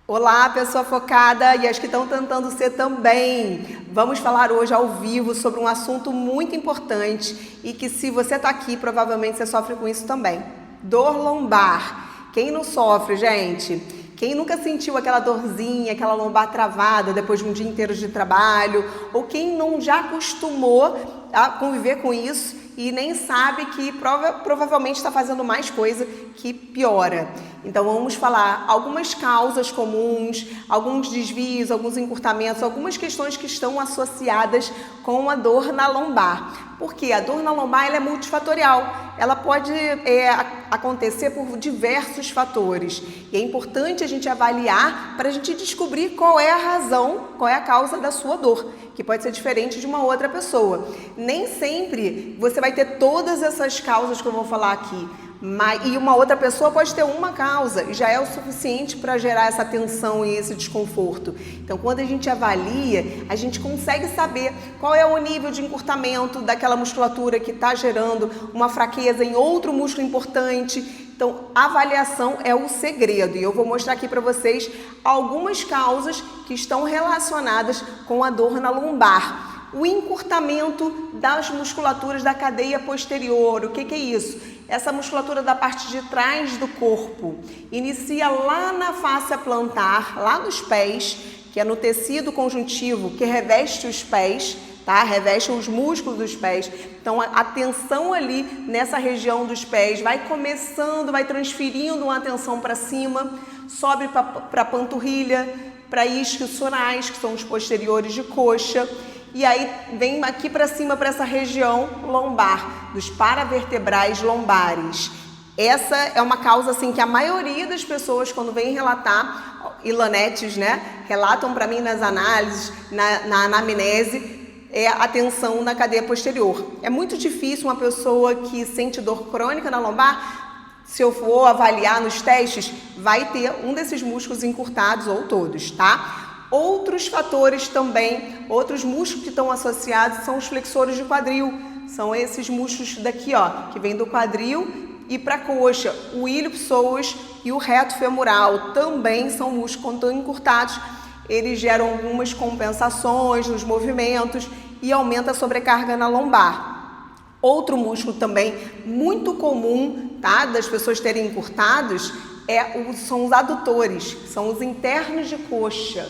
Olá, pessoa focada e as que estão tentando ser também. Vamos falar hoje ao vivo sobre um assunto muito importante e que, se você está aqui, provavelmente você sofre com isso também. Dor lombar. Quem não sofre, gente? Quem nunca sentiu aquela dorzinha, aquela lombar travada depois de um dia inteiro de trabalho? Ou quem não já acostumou a conviver com isso e nem sabe que provavelmente está fazendo mais coisa que piora. Então vamos falar algumas causas comuns, alguns desvios, alguns encurtamentos, algumas questões que estão associadas com a dor na lombar. Porque a dor na lombar ela é multifatorial, ela pode acontecer por diversos fatores e é importante a gente avaliar para a gente descobrir qual é a razão, qual é a causa da sua dor, que pode ser diferente de uma outra pessoa. Nem sempre você vai ter todas essas causas que eu vou falar aqui, e uma outra pessoa pode ter uma causa e já é o suficiente para gerar essa tensão e esse desconforto. Então, quando a gente avalia, a gente consegue saber qual é o nível de encurtamento daquela musculatura que está gerando uma fraqueza em outro músculo importante. Então, a avaliação é o segredo e eu vou mostrar aqui para vocês algumas causas que estão relacionadas com a dor na lombar. O encurtamento das musculaturas da cadeia posterior. O que é isso? Essa musculatura da parte de trás do corpo. Inicia lá na face plantar, lá nos pés, que é no tecido conjuntivo que reveste os pés, tá? Reveste os músculos dos pés. Então, a tensão ali nessa região dos pés vai começando, vai transferindo uma tensão para cima, sobe para a panturrilha, para isquiosorais, que são os posteriores de coxa. E aí vem aqui para cima para essa região lombar, dos paravertebrais lombares. Essa é uma causa assim que a maioria das pessoas quando vem relatar, Ilanetes, né, relatam para mim nas análises, na anamnese, é a tensão na cadeia posterior. É muito difícil uma pessoa que sente dor crônica na lombar, se eu for avaliar nos testes, vai ter um desses músculos encurtados ou todos, tá? Outros fatores também, outros músculos que estão associados são os flexores de quadril. São esses músculos daqui, ó, que vem do quadril e para a coxa. O ilho-psoas e o reto femoral também são músculos quando estão encurtados. Eles geram algumas compensações nos movimentos e aumenta a sobrecarga na lombar. Outro músculo também muito comum, tá, das pessoas terem encurtados são os adutores, são os internos de coxa.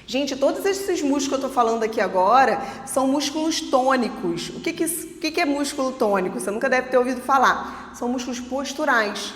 Gente, todos esses músculos que eu estou falando aqui agora são músculos tônicos. O que é músculo tônico? Você nunca deve ter ouvido falar. São músculos posturais.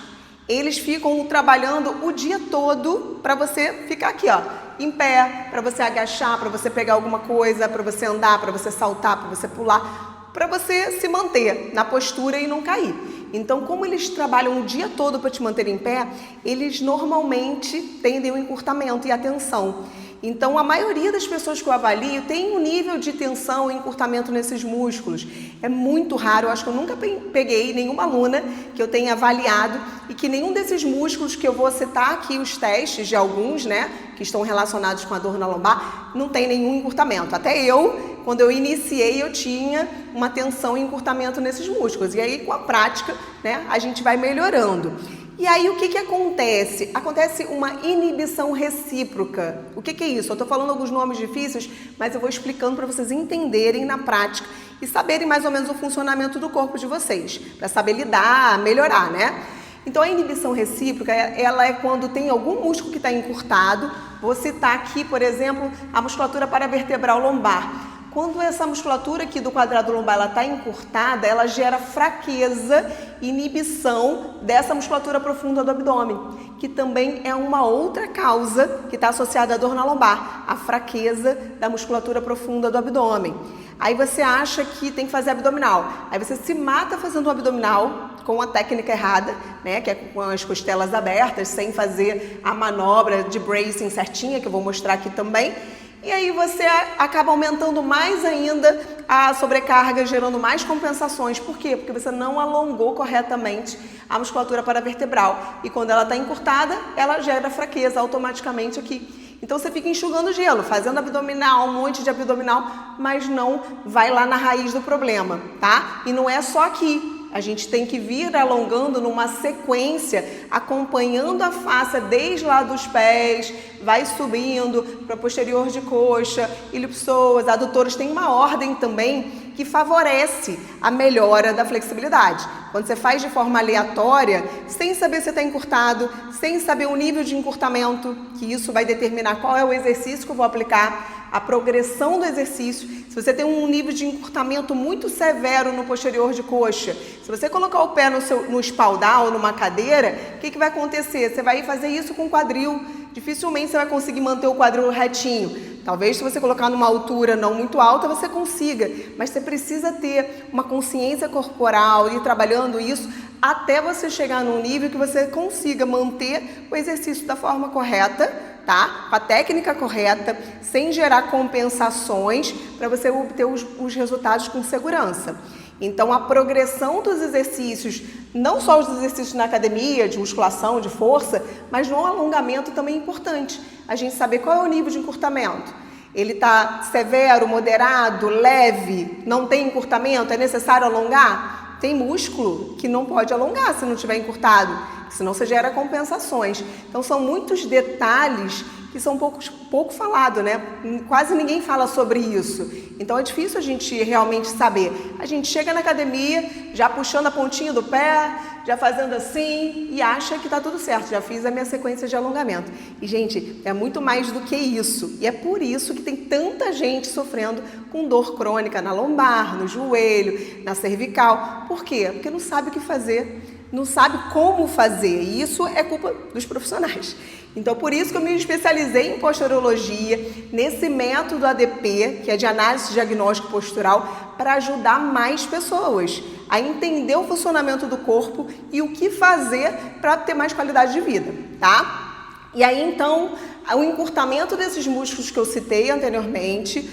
Eles ficam trabalhando o dia todo para você ficar aqui, ó, em pé, para você agachar, para você pegar alguma coisa, para você andar, para você saltar, para você pular, para você se manter na postura e não cair. Então, como eles trabalham o dia todo para te manter em pé, eles normalmente tendem ao encurtamento e a tensão. Então, a maioria das pessoas que eu avalio tem um nível de tensão e encurtamento nesses músculos. É muito raro, eu acho que eu nunca peguei nenhuma aluna que eu tenha avaliado e que nenhum desses músculos que eu vou citar aqui, os testes de alguns, né, que estão relacionados com a dor na lombar, não tem nenhum encurtamento. Até eu, quando eu iniciei, eu tinha uma tensão e encurtamento nesses músculos. E aí, com a prática, né, a gente vai melhorando. E aí, o que acontece? Acontece uma inibição recíproca. O que é isso? Eu estou falando alguns nomes difíceis, mas eu vou explicando para vocês entenderem na prática e saberem mais ou menos o funcionamento do corpo de vocês, para saber lidar, melhorar, né? Então, a inibição recíproca, ela é quando tem algum músculo que está encurtado. Vou citar aqui, por exemplo, a musculatura paravertebral lombar. Quando essa musculatura aqui do quadrado lombar está encurtada, ela gera fraqueza e inibição dessa musculatura profunda do abdômen, que também é uma outra causa que está associada à dor na lombar, a fraqueza da musculatura profunda do abdômen. Aí você acha que tem que fazer abdominal, aí você se mata fazendo o abdominal com a técnica errada, né, que é com as costelas abertas, sem fazer a manobra de bracing certinha, que eu vou mostrar aqui também. E aí você acaba aumentando mais ainda a sobrecarga, gerando mais compensações. Por quê? Porque você não alongou corretamente a musculatura paravertebral. E quando ela está encurtada, ela gera fraqueza automaticamente aqui. Então você fica enxugando gelo, fazendo abdominal, um monte de abdominal, mas não vai lá na raiz do problema, tá? E não é só aqui. A gente tem que vir alongando numa sequência, acompanhando a face desde lá dos pés, vai subindo para posterior de coxa, ilipsoas, adutores. Tem uma ordem também que favorece a melhora da flexibilidade. Quando você faz de forma aleatória, sem saber se está encurtado, sem saber o nível de encurtamento, que isso vai determinar qual é o exercício que eu vou aplicar, a progressão do exercício. Se você tem um nível de encurtamento muito severo no posterior de coxa, se você colocar o pé no espaldar ou numa cadeira, o que vai acontecer? Você vai fazer isso com o quadril. Dificilmente você vai conseguir manter o quadril retinho. Talvez se você colocar numa altura não muito alta, você consiga. Mas você precisa ter uma consciência corporal e ir trabalhando isso até você chegar num nível que você consiga manter o exercício da forma correta, tá? Com a técnica correta, sem gerar compensações, para você obter os resultados com segurança. Então, a progressão dos exercícios, não só os exercícios na academia, de musculação, de força, mas no alongamento também é importante. A gente saber qual é o nível de encurtamento. Ele está severo, moderado, leve, não tem encurtamento, é necessário alongar? Tem músculo que não pode alongar se não tiver encurtado, senão você gera compensações. Então, são muitos detalhes que são pouco falado, né? Quase ninguém fala sobre isso. Então, é difícil a gente realmente saber. A gente chega na academia, já puxando a pontinha do pé, já fazendo assim e acha que está tudo certo. Já fiz a minha sequência de alongamento. E, gente, é muito mais do que isso. E é por isso que tem tanta gente sofrendo com dor crônica na lombar, no joelho, na cervical. Por quê? Porque não sabe o que fazer, não sabe como fazer. E isso é culpa dos profissionais. Então, por isso que eu me especializei em posturologia, nesse método ADP, que é de análise diagnóstico postural, para ajudar mais pessoas a entender o funcionamento do corpo e o que fazer para ter mais qualidade de vida, tá? E aí, então, o encurtamento desses músculos que eu citei anteriormente,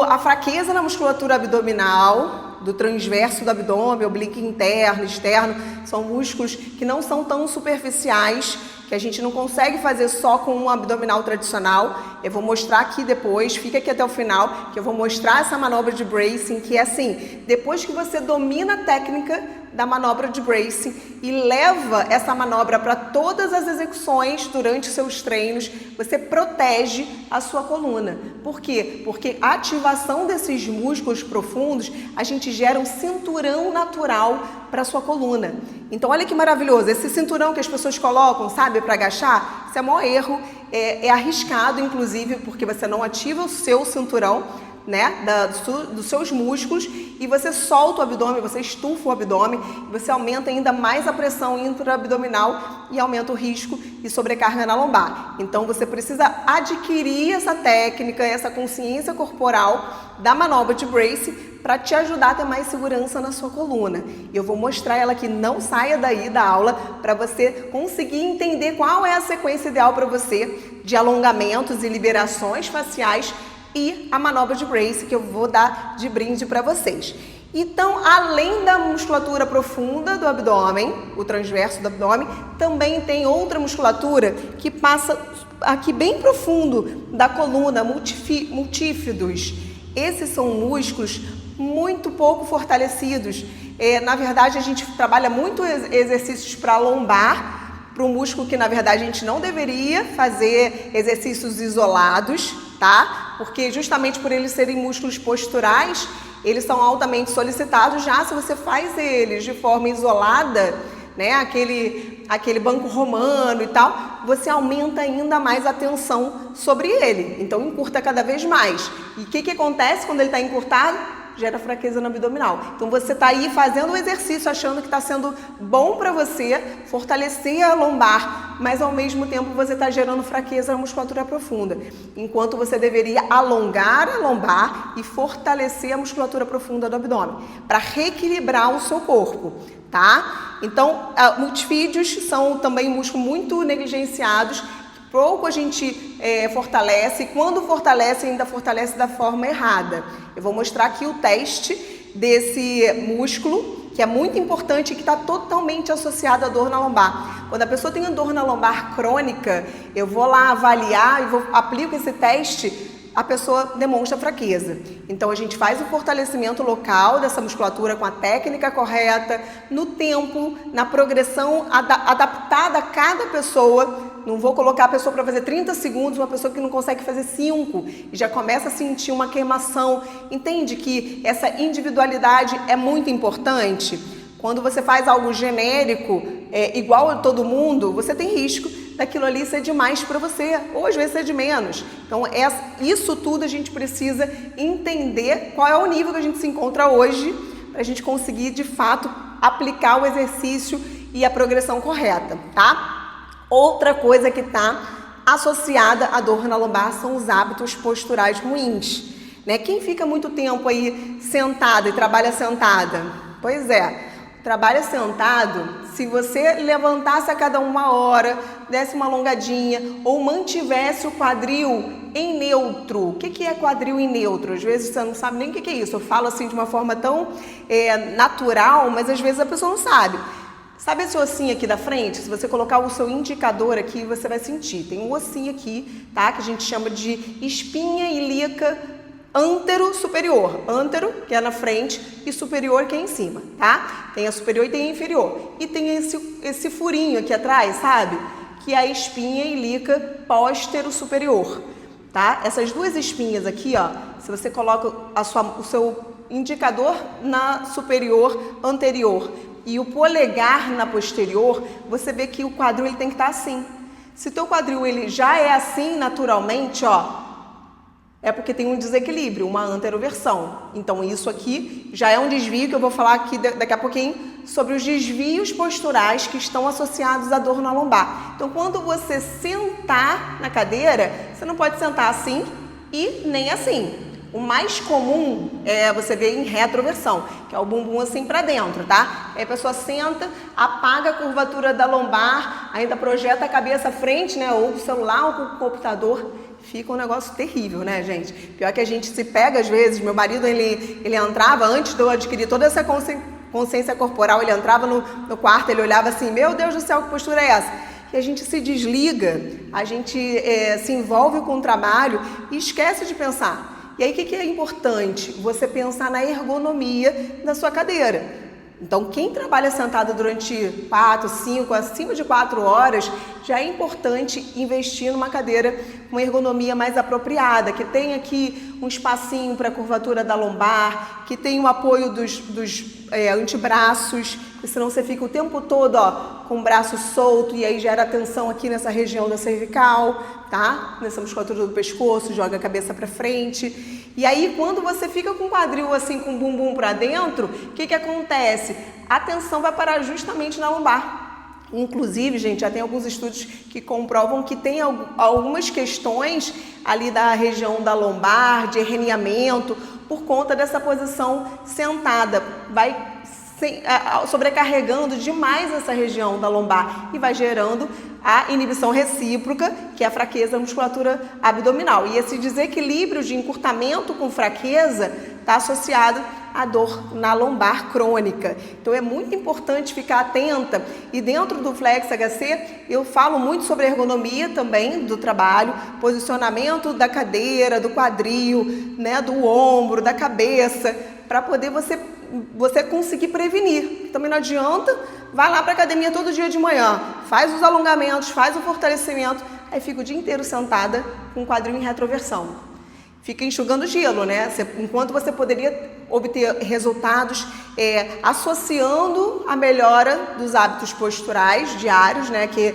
a fraqueza na musculatura abdominal, do transverso do abdômen, oblíquo interno, externo, são músculos que não são tão superficiais, que a gente não consegue fazer só com um abdominal tradicional. Eu vou mostrar aqui depois, fica aqui até o final, que eu vou mostrar essa manobra de bracing, que é assim, depois que você domina a técnica da manobra de bracing e leva essa manobra para todas as execuções durante os seus treinos, você protege a sua coluna. Por quê? Porque a ativação desses músculos profundos, a gente gera um cinturão natural para a sua coluna. Então, olha que maravilhoso, esse cinturão que as pessoas colocam, sabe, para agachar, isso é o maior erro, é arriscado, inclusive, porque você não ativa o seu cinturão, né, dos seus músculos, e você solta o abdômen, você estufa o abdômen, você aumenta ainda mais a pressão intraabdominal e aumenta o risco de sobrecarga na lombar. Então, você precisa adquirir essa técnica, essa consciência corporal da manobra de brace para te ajudar a ter mais segurança na sua coluna. Eu vou mostrar ela aqui, não saia daí da aula, para você conseguir entender qual é a sequência ideal para você de alongamentos e liberações faciais e a manobra de brace que eu vou dar de brinde para vocês. Então, além da musculatura profunda do abdômen, o transverso do abdômen, também tem outra musculatura que passa aqui bem profundo da coluna, multífidos. Esses são músculos muito pouco fortalecidos. Na verdade, a gente trabalha muito exercícios para lombar, para um músculo que, na verdade, a gente não deveria fazer exercícios isolados, tá? Porque justamente por eles serem músculos posturais, eles são altamente solicitados. Já se você faz eles de forma isolada, né, aquele banco romano e tal, você aumenta ainda mais a tensão sobre ele. Então, encurta cada vez mais. E o que acontece quando ele está encurtado? Gera fraqueza no abdominal. Então, você está aí fazendo o exercício, achando que está sendo bom para você fortalecer a lombar, mas ao mesmo tempo você está gerando fraqueza na musculatura profunda. Enquanto você deveria alongar a lombar e fortalecer a musculatura profunda do abdômen, para reequilibrar o seu corpo, tá? Então, multifídeos são também músculos muito negligenciados, pouco a gente fortalece, e quando fortalece, ainda fortalece da forma errada. Eu vou mostrar aqui o teste desse músculo, que é muito importante e que está totalmente associado à dor na lombar. Quando a pessoa tem dor na lombar crônica, eu vou lá avaliar e aplico esse teste a pessoa demonstra fraqueza. Então a gente faz o fortalecimento local dessa musculatura com a técnica correta, no tempo, na progressão adaptada a cada pessoa. Não vou colocar a pessoa para fazer 30 segundos, uma pessoa que não consegue fazer 5 e já começa a sentir uma queimação. Entende que essa individualidade é muito importante? Quando você faz algo genérico, igual a todo mundo, você tem risco daquilo ali ser demais para você, ou às vezes ser de menos. Então, isso tudo a gente precisa entender qual é o nível que a gente se encontra hoje, para a gente conseguir, de fato, aplicar o exercício e a progressão correta, tá? Outra coisa que está associada à dor na lombar são os hábitos posturais ruins, né? Quem fica muito tempo aí sentado e trabalha sentada? Pois é, trabalha sentado, se você levantasse a cada 1 hora, desse uma alongadinha ou mantivesse o quadril em neutro. O que é quadril em neutro? Às vezes você não sabe nem o que é isso. Eu falo assim de uma forma tão natural, mas às vezes a pessoa não sabe. Sabe esse ossinho aqui da frente? Se você colocar o seu indicador aqui, você vai sentir. Tem um ossinho aqui, tá? Que a gente chama de espinha ilíaca antero superior. Antero, que é na frente, e superior, que é em cima, tá? Tem a superior e tem a inferior. E tem esse furinho aqui atrás, sabe? Que é a espinha ilíaca póstero superior, tá? Essas duas espinhas aqui, ó, se você coloca o seu indicador na superior anterior e o polegar na posterior, você vê que o quadril ele tem que estar assim. Se o teu quadril ele já é assim naturalmente, ó, é porque tem um desequilíbrio, uma anteroversão. Então isso aqui já é um desvio que eu vou falar aqui daqui a pouquinho sobre os desvios posturais que estão associados à dor na lombar. Então quando você sentar na cadeira, você não pode sentar assim e nem assim. O mais comum é você ver em retroversão, que é o bumbum assim para dentro, tá? Aí a pessoa senta, apaga a curvatura da lombar, ainda projeta a cabeça à frente, né? Ou o celular ou o computador. Fica um negócio terrível, né, gente? Pior que a gente se pega às vezes. Meu marido, ele entrava, antes de eu adquirir toda essa consciência corporal, ele entrava no quarto, ele olhava assim, meu Deus do céu, que postura é essa? E a gente se desliga, a gente se envolve com o trabalho e esquece de pensar. E aí, o que é importante? Você pensar na ergonomia da sua cadeira. Então, quem trabalha sentado durante 4, 5, acima de 4 horas, já é importante investir numa cadeira com ergonomia mais apropriada, que tenha aqui um espacinho para a curvatura da lombar, que tenha o apoio dos antebraços, porque senão você fica o tempo todo, ó, com o braço solto e aí gera tensão aqui nessa região da cervical, tá? Nessa musculatura do pescoço, joga a cabeça para frente. E aí, quando você fica com o quadril assim, com o bumbum para dentro, o que acontece? A tensão vai parar justamente na lombar. Inclusive, gente, já tem alguns estudos que comprovam que tem algumas questões ali da região da lombar, de herniamento, por conta dessa posição sentada. Vai sobrecarregando demais essa região da lombar e vai gerando a inibição recíproca, que é a fraqueza da musculatura abdominal. E esse desequilíbrio de encurtamento com fraqueza está associado à dor na lombar crônica. Então é muito importante ficar atenta. E dentro do Flex HC eu falo muito sobre a ergonomia também do trabalho, posicionamento da cadeira, do quadril, né, do ombro, da cabeça, para poder você conseguir prevenir. Também não adianta, vai lá para a academia todo dia de manhã, faz os alongamentos, faz o fortalecimento, aí fica o dia inteiro sentada com o quadril em retroversão. Fica enxugando gelo, né? Enquanto você poderia obter resultados associando a melhora dos hábitos posturais diários, né? Que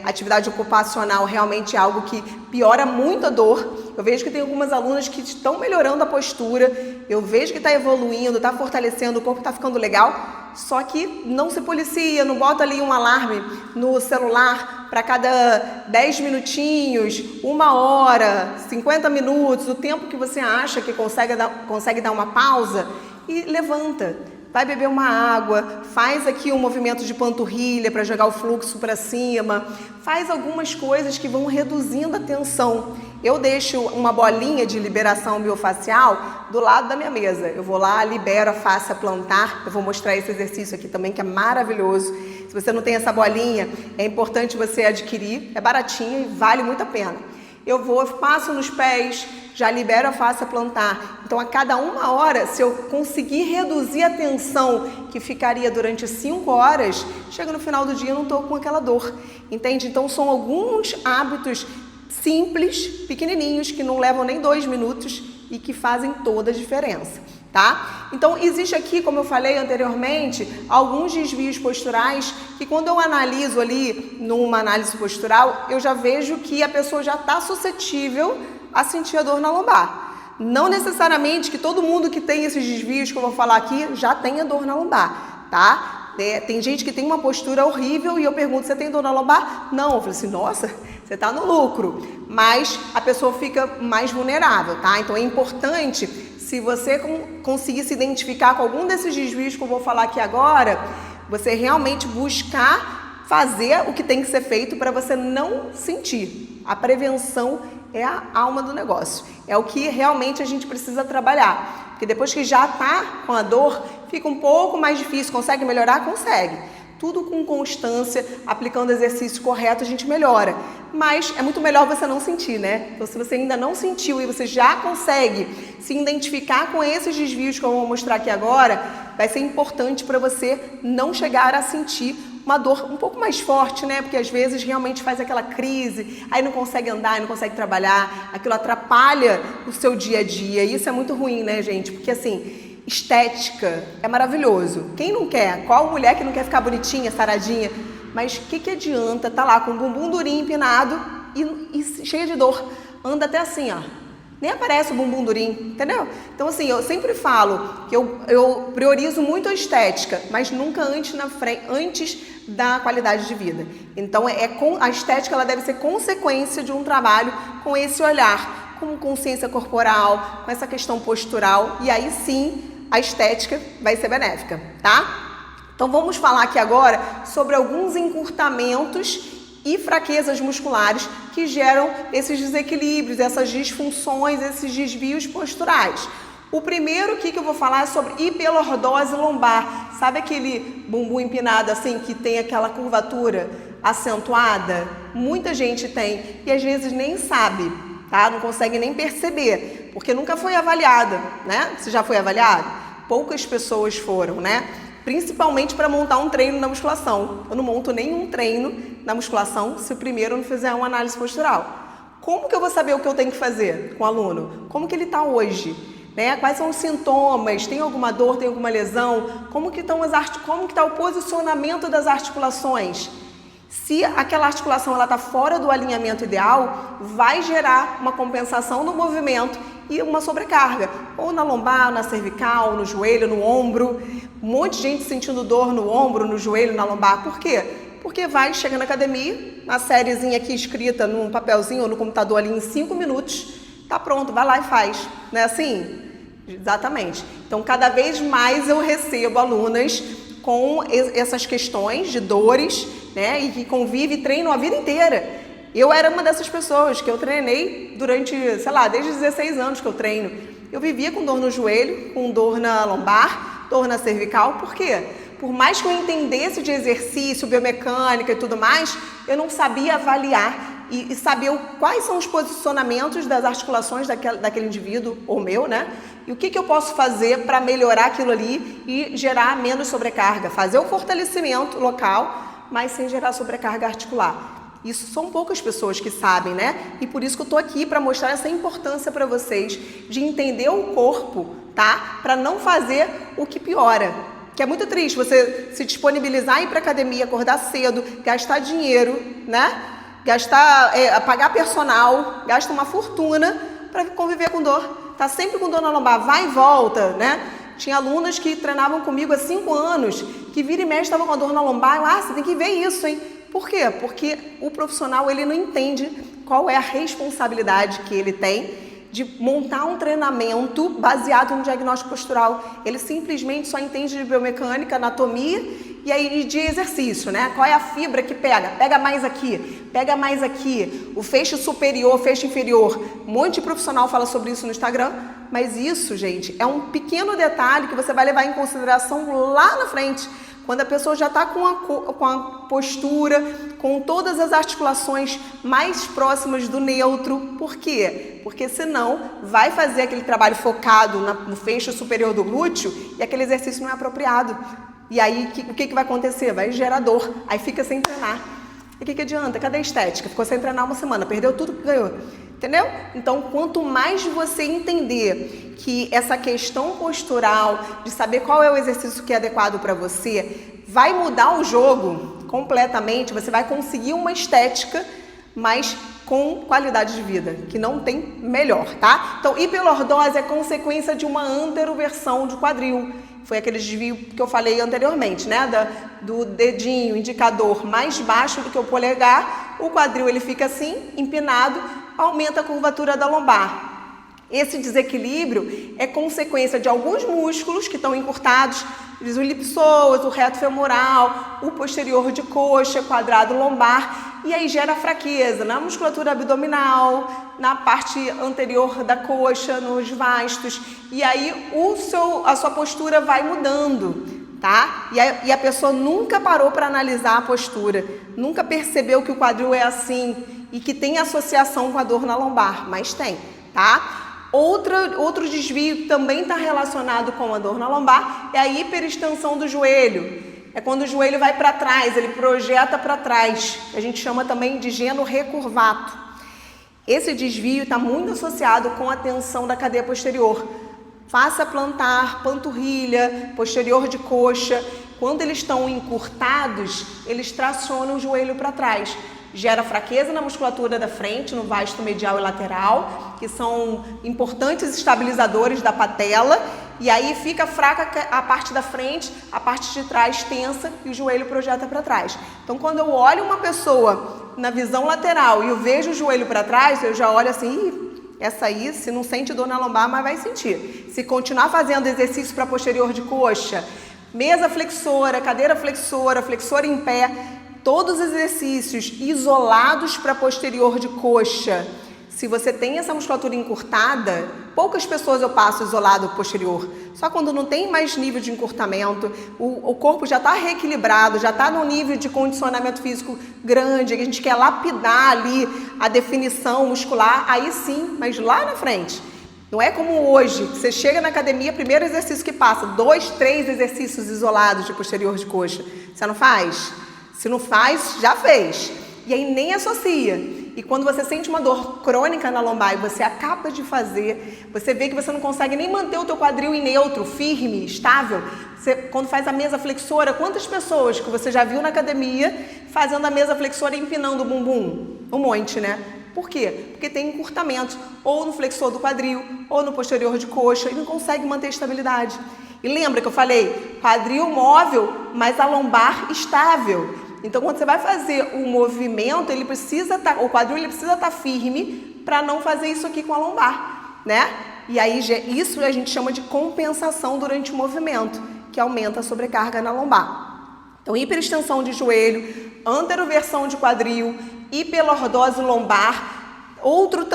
atividade ocupacional realmente é algo que piora muito a dor. Eu vejo que tem algumas alunas que estão melhorando a postura, eu vejo que está evoluindo, está fortalecendo, o corpo está ficando legal, só que não se policia, não bota ali um alarme no celular para cada 10 minutinhos, 1 hora, 50 minutos, o tempo que você acha que consegue dar uma pausa e levanta. Vai beber uma água, faz aqui um movimento de panturrilha para jogar o fluxo para cima, faz algumas coisas que vão reduzindo a tensão. Eu deixo uma bolinha de liberação miofacial do lado da minha mesa. Eu vou lá, libero a face plantar, eu vou mostrar esse exercício aqui também que é maravilhoso. Se você não tem essa bolinha, é importante você adquirir, é baratinho e vale muito a pena. passo nos pés, já libero a face plantar. Então, a cada 1 hora, se eu conseguir reduzir a tensão que ficaria durante 5 horas, chega no final do dia eu não estou com aquela dor, entende? Então, são alguns hábitos simples, pequenininhos, que não levam nem 2 minutos e que fazem toda a diferença, tá? Então, existe aqui, como eu falei anteriormente, alguns desvios posturais que quando eu analiso ali numa análise postural, eu já vejo que a pessoa já está suscetível a sentir a dor na lombar. Não necessariamente que todo mundo que tem esses desvios que eu vou falar aqui já tenha dor na lombar, tá? Tem gente que tem uma postura horrível e eu pergunto, você tem dor na lombar? Não, eu falei assim, nossa, você está no lucro, mas a pessoa fica mais vulnerável, tá? Então é importante, se você conseguir se identificar com algum desses desvios que eu vou falar aqui agora, você realmente buscar fazer o que tem que ser feito para você não sentir. A prevenção é a alma do negócio, é o que realmente a gente precisa trabalhar, porque depois que já está com a dor, fica um pouco mais difícil. Consegue melhorar? Consegue. Tudo com constância, aplicando exercícios corretos, a gente melhora. Mas é muito melhor você não sentir, né? Então, se você ainda não sentiu e você já consegue se identificar com esses desvios que eu vou mostrar aqui agora, vai ser importante para você não chegar a sentir uma dor um pouco mais forte, né? Porque às vezes realmente faz aquela crise, aí não consegue andar, não consegue trabalhar, aquilo atrapalha o seu dia a dia. E isso é muito ruim, né, gente? Porque assim, estética é maravilhoso. Quem não quer? Qual mulher que não quer ficar bonitinha, saradinha? Mas o que adianta tá lá com o bumbum durinho, empinado e cheia de dor? Anda até assim, ó. Nem aparece o bumbum durinho, entendeu? Então, assim, eu sempre falo que eu priorizo muito a estética, mas nunca antes da qualidade de vida. Então, a estética ela deve ser consequência de um trabalho com esse olhar, com consciência corporal, com essa questão postural, e aí sim a estética vai ser benéfica, tá? Então, vamos falar aqui agora sobre alguns encurtamentos e fraquezas musculares que geram esses desequilíbrios, essas disfunções, esses desvios posturais. O primeiro que eu vou falar é sobre hiperlordose lombar. Sabe aquele bumbum empinado assim que tem aquela curvatura acentuada? Muita gente tem e às vezes nem sabe, tá? Não consegue nem perceber, porque nunca foi avaliada, né? Você já foi avaliado? Poucas pessoas foram, né? Principalmente para montar um treino na musculação. Eu não monto nenhum treino na musculação se o primeiro não fizer uma análise postural. Como que eu vou saber o que eu tenho que fazer com o aluno? Como que ele está hoje? Né? Quais são os sintomas? Tem alguma dor? Tem alguma lesão? Como que está o posicionamento das articulações? Se aquela articulação está fora do alinhamento ideal, vai gerar uma compensação no movimento e uma sobrecarga, ou na lombar, na cervical, no joelho, no ombro. Um monte de gente sentindo dor no ombro, no joelho, na lombar. Por quê? Porque chega na academia, na sériezinha aqui escrita num papelzinho ou no computador ali em 5 minutos, tá pronto, vai lá e faz. Não é assim? Exatamente. Então, cada vez mais eu recebo alunas com essas questões de dores, né? E que convive e treinam a vida inteira. Eu era uma dessas pessoas que eu treinei durante, sei lá, desde os 16 anos que eu treino. Eu vivia com dor no joelho, com dor na lombar, dor na cervical. Por quê? Por mais que eu entendesse de exercício, biomecânica e tudo mais, eu não sabia avaliar e saber quais são os posicionamentos das articulações daquele indivíduo, ou meu, né? E o que eu posso fazer para melhorar aquilo ali e gerar menos sobrecarga. Fazer o fortalecimento local, mas sem gerar sobrecarga articular. Isso são poucas pessoas que sabem, né? E por isso que eu tô aqui para mostrar essa importância para vocês de entender o corpo, tá? Para não fazer o que piora. Que é muito triste você se disponibilizar e ir para academia, acordar cedo, gastar dinheiro, né? Pagar personal, gasta uma fortuna para conviver com dor. Tá sempre com dor na lombar, vai e volta, né? Tinha alunas que treinavam comigo há 5 anos, que vira e mexe estavam com a dor na lombar. Você tem que ver isso, hein? Por quê? Porque o profissional ele não entende qual é a responsabilidade que ele tem de montar um treinamento baseado no diagnóstico postural. Ele simplesmente só entende de biomecânica, anatomia e aí de exercício, né? Qual é a fibra que pega? Pega mais aqui, o feixe superior, feixe inferior. Um monte de profissional fala sobre isso no Instagram, mas isso, gente, é um pequeno detalhe que você vai levar em consideração lá na frente, quando a pessoa já está com a postura, com todas as articulações mais próximas do neutro. Por quê? Porque senão vai fazer aquele trabalho focado no feixe superior do glúteo e aquele exercício não é apropriado. E aí o que vai acontecer? Vai gerar dor, aí fica sem treinar. E o que adianta? Cadê a estética? Ficou sem treinar uma semana, perdeu tudo que ganhou. Entendeu? Então, quanto mais você entender que essa questão postural, de saber qual é o exercício que é adequado para você, vai mudar o jogo completamente, você vai conseguir uma estética, mas com qualidade de vida, que não tem melhor, tá? Então, hiperlordose é consequência de uma anteroversão de quadril. Foi aquele desvio que eu falei anteriormente, né? Do dedinho indicador mais baixo do que o polegar, o quadril ele fica assim, empinado, aumenta a curvatura da lombar. Esse desequilíbrio é consequência de alguns músculos que estão encurtados, o ilipsoas, o reto femoral, o posterior de coxa, quadrado lombar, e aí gera fraqueza na musculatura abdominal, na parte anterior da coxa, nos vastos, e aí a sua postura vai mudando. Tá? E a pessoa nunca parou para analisar a postura, nunca percebeu que o quadril é assim e que tem associação com a dor na lombar, mas tem, tá? Outro desvio que também está relacionado com a dor na lombar é a hiperextensão do joelho. É quando o joelho vai para trás, ele projeta para trás, a gente chama também de geno recurvato. Esse desvio está muito associado com a tensão da cadeia posterior. Face plantar, panturrilha, posterior de coxa, quando eles estão encurtados, eles tracionam o joelho para trás. Gera fraqueza na musculatura da frente, no vasto medial e lateral, que são importantes estabilizadores da patela, e aí fica fraca a parte da frente, a parte de trás tensa e o joelho projeta para trás. Então, quando eu olho uma pessoa na visão lateral e eu vejo o joelho para trás, eu já olho assim, essa aí, se não sente dor na lombar, mas vai sentir. Se continuar fazendo exercício para posterior de coxa, mesa flexora, cadeira flexora, flexora em pé, todos os exercícios isolados para posterior de coxa. Se você tem essa musculatura encurtada, poucas pessoas eu passo isolado posterior. Só quando não tem mais nível de encurtamento, o corpo já está reequilibrado, já está num nível de condicionamento físico grande, que a gente quer lapidar ali a definição muscular, aí sim, mas lá na frente. Não é como hoje, que você chega na academia, primeiro exercício que passa, 2, 3 exercícios isolados de posterior de coxa. Você não faz? Se não faz, já fez. E aí nem associa. E quando você sente uma dor crônica na lombar e você acaba de fazer, você vê que você não consegue nem manter o teu quadril em neutro, firme, estável. Você, quando faz a mesa flexora, quantas pessoas que você já viu na academia fazendo a mesa flexora e empinando o bumbum? Um monte, né? Por quê? Porque tem encurtamento, ou no flexor do quadril, ou no posterior de coxa, e não consegue manter estabilidade. E lembra que eu falei, quadril móvel, mas a lombar estável. Então, quando você vai fazer o movimento, o quadril ele precisa estar firme para não fazer isso aqui com a lombar, né? E aí, isso a gente chama de compensação durante o movimento, que aumenta a sobrecarga na lombar. Então, hiperextensão de joelho, anteroversão de quadril, hiperlordose lombar, outro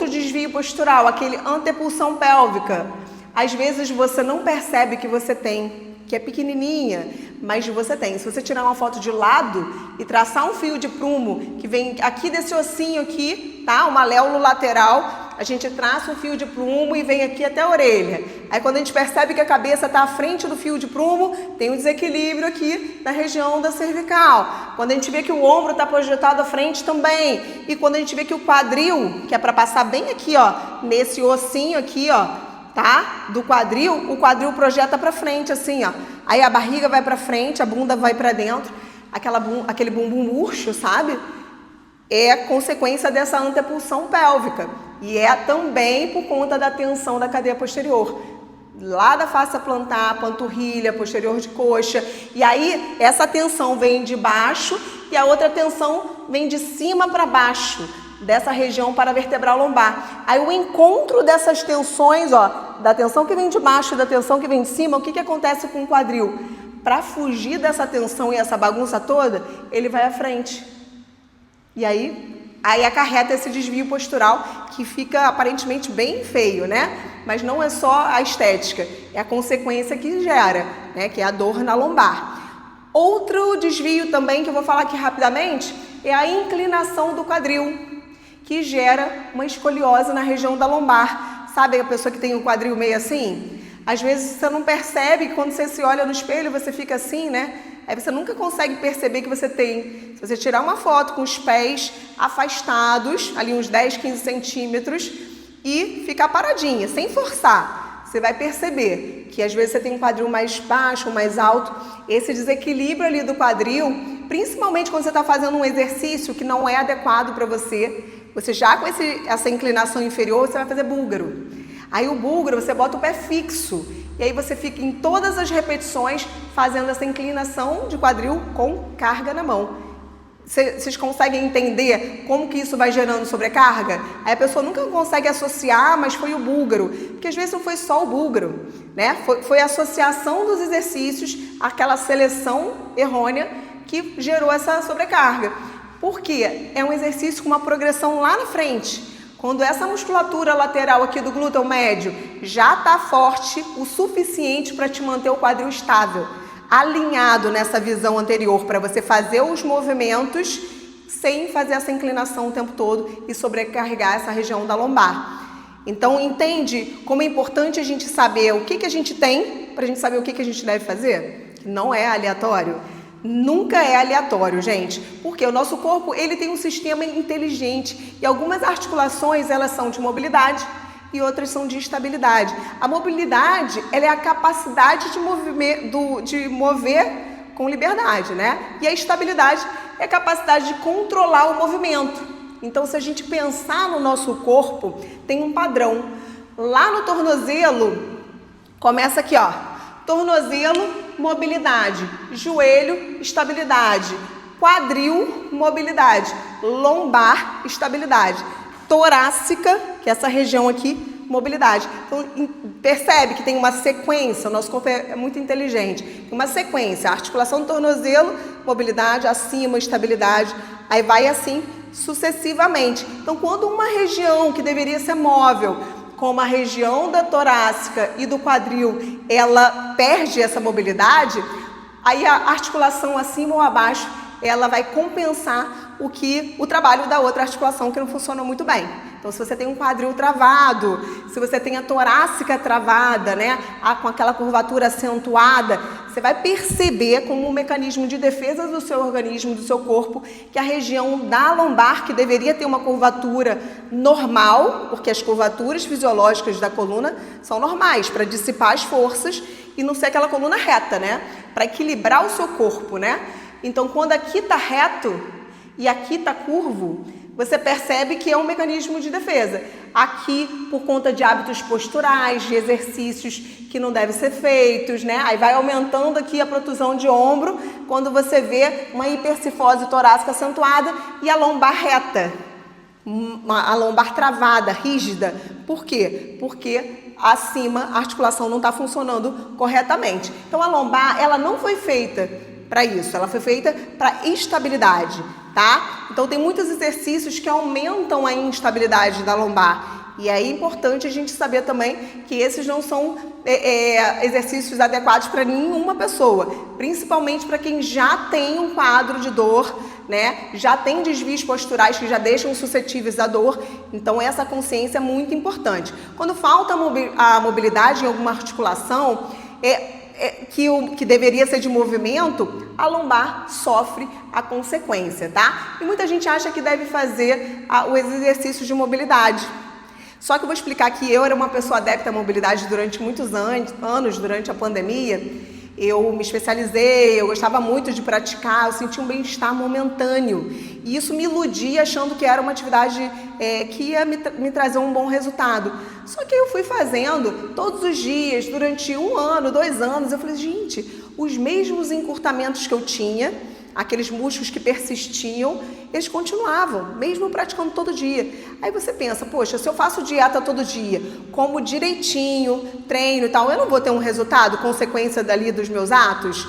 desvio postural, aquele antepulsão pélvica. Às vezes você não percebe que você tem, que é pequenininha, mas você tem. Se você tirar uma foto de lado e traçar um fio de prumo que vem aqui desse ossinho aqui, tá? Uma aléolo lateral, a gente traça um fio de prumo e vem aqui até a orelha. Aí quando a gente percebe que a cabeça está à frente do fio de prumo, tem um desequilíbrio aqui na região da cervical. Quando a gente vê que o ombro está projetado à frente também. E quando a gente vê que o quadril, que é para passar bem aqui, ó, nesse ossinho aqui, ó, tá? Do quadril, o quadril projeta para frente, assim, ó. Aí a barriga vai para frente, a bunda vai para dentro, aquele bumbum murcho, sabe? É consequência dessa antepulsão pélvica. E é também por conta da tensão da cadeia posterior. Lá da face plantar, panturrilha, posterior de coxa. E aí, essa tensão vem de baixo e a outra tensão vem de cima para baixo, dessa região paravertebral lombar. Aí o encontro dessas tensões, ó, da tensão que vem de baixo e da tensão que vem de cima, o que acontece com o quadril? Para fugir dessa tensão e essa bagunça toda, ele vai à frente. E aí acarreta esse desvio postural que fica aparentemente bem feio, né? Mas não é só a estética, é a consequência que gera, né? Que é a dor na lombar. Outro desvio também que eu vou falar aqui rapidamente é a inclinação do quadril, que gera uma escoliose na região da lombar. Sabe a pessoa que tem o quadril meio assim? Às vezes você não percebe, quando você se olha no espelho você fica assim, né? Aí você nunca consegue perceber que você tem. Se você tirar uma foto com os pés afastados, ali uns 10, 15 centímetros, e ficar paradinha, sem forçar, você vai perceber que às vezes você tem um quadril mais baixo ou mais alto. Esse desequilíbrio ali do quadril, principalmente quando você está fazendo um exercício que não é adequado para você, você já com essa inclinação inferior, você vai fazer búlgaro. Aí o búlgaro, você bota o pé fixo, e aí você fica em todas as repetições fazendo essa inclinação de quadril com carga na mão. Vocês conseguem entender como que isso vai gerando sobrecarga? Aí a pessoa nunca consegue associar, mas foi o búlgaro, porque às vezes não foi só o búlgaro, né? Foi a associação dos exercícios, aquela seleção errônea que gerou essa sobrecarga. Por quê? É um exercício com uma progressão lá na frente. Quando essa musculatura lateral aqui do glúteo médio já está forte o suficiente para te manter o quadril estável, alinhado nessa visão anterior, para você fazer os movimentos sem fazer essa inclinação o tempo todo e sobrecarregar essa região da lombar. Então, entende como é importante a gente saber o que a gente tem para a gente saber o que a gente deve fazer? Não é aleatório. Nunca é aleatório, gente, porque o nosso corpo ele tem um sistema inteligente e algumas articulações elas são de mobilidade e outras são de estabilidade. A mobilidade ela é a capacidade de mover com liberdade, né? E a estabilidade é a capacidade de controlar o movimento. Então, se a gente pensar no nosso corpo, tem um padrão. Lá no tornozelo, começa aqui, ó. Tornozelo, mobilidade. Joelho, estabilidade. Quadril, mobilidade. Lombar, estabilidade. Torácica, que é essa região aqui, mobilidade. Então, percebe que tem uma sequência, o nosso corpo é muito inteligente. Tem uma sequência, articulação do tornozelo, mobilidade, acima, estabilidade, aí vai assim sucessivamente. Então, quando uma região que deveria ser móvel, como a região da torácica e do quadril, ela perde essa mobilidade, aí a articulação acima ou abaixo, ela vai compensar o trabalho da outra articulação que não funciona muito bem. Então, se você tem um quadril travado, se você tem a torácica travada, né, com aquela curvatura acentuada, você vai perceber como um mecanismo de defesa do seu organismo, do seu corpo, que a região da lombar, que deveria ter uma curvatura normal, porque as curvaturas fisiológicas da coluna são normais para dissipar as forças e não ser aquela coluna reta, né, para equilibrar o seu corpo, né? Então, quando aqui está reto e aqui está curvo, você percebe que é um mecanismo de defesa. Aqui, por conta de hábitos posturais, de exercícios que não devem ser feitos, né? Aí vai aumentando aqui a protusão de ombro, quando você vê uma hipercifose torácica acentuada e a lombar reta, a lombar travada, rígida. Por quê? Porque acima a articulação não está funcionando corretamente. Então, a lombar, ela não foi feita para isso, ela foi feita para estabilidade, tá? Então tem muitos exercícios que aumentam a instabilidade da lombar e é importante a gente saber também que esses não são exercícios adequados para nenhuma pessoa, principalmente para quem já tem um quadro de dor, né? Já tem desvios posturais que já deixam suscetíveis à dor, então essa consciência é muito importante. Quando falta a mobilidade em alguma articulação, que deveria ser de movimento, a lombar sofre a consequência, tá? E muita gente acha que deve fazer os exercícios de mobilidade. Só que eu vou explicar que eu era uma pessoa adepta à mobilidade durante muitos anos, durante a pandemia. Eu me especializei, eu gostava muito de praticar, eu sentia um bem-estar momentâneo. E isso me iludia achando que era uma atividade que ia me trazer um bom resultado. Só que eu fui fazendo todos os dias, durante 1 ano, 2 anos, eu falei, gente, os mesmos encurtamentos que eu tinha, aqueles músculos que persistiam, eles continuavam, mesmo praticando todo dia. Aí você pensa, poxa, se eu faço dieta todo dia, como direitinho, treino e tal, eu não vou ter um resultado, consequência dali dos meus atos?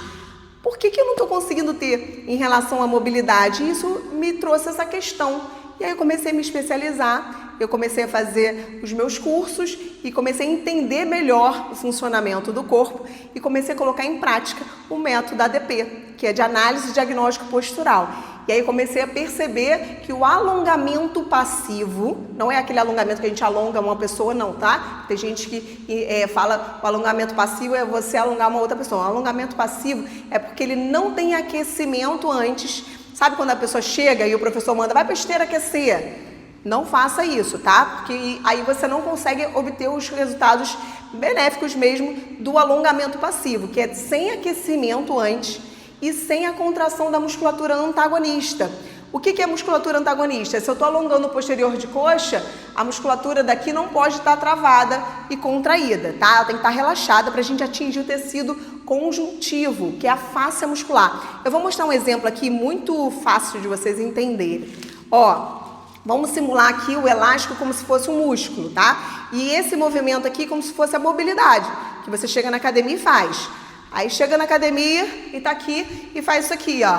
Por que eu não estou conseguindo ter em relação à mobilidade? E isso me trouxe essa questão. E aí eu comecei a me especializar eu comecei a fazer os meus cursos e comecei a entender melhor o funcionamento do corpo e comecei a colocar em prática o método ADP, que é de análise diagnóstico postural. E aí comecei a perceber que o alongamento passivo, não é aquele alongamento que a gente alonga uma pessoa, não, tá? Tem gente que fala que o alongamento passivo é você alongar uma outra pessoa. O alongamento passivo é porque ele não tem aquecimento antes. Sabe quando a pessoa chega e o professor manda, vai para a esteira aquecer? Não faça isso, tá? Porque aí você não consegue obter os resultados benéficos mesmo do alongamento passivo, que é sem aquecimento antes e sem a contração da musculatura antagonista. O que é musculatura antagonista? Se eu estou alongando o posterior de coxa, a musculatura daqui não pode estar travada e contraída, tá? Ela tem que estar relaxada para a gente atingir o tecido conjuntivo, que é a face muscular. Eu vou mostrar um exemplo aqui muito fácil de vocês entenderem. Ó, vamos simular aqui o elástico como se fosse um músculo, tá? E esse movimento aqui como se fosse a mobilidade, que você chega na academia e faz. Aí chega na academia e tá aqui e faz isso aqui, ó.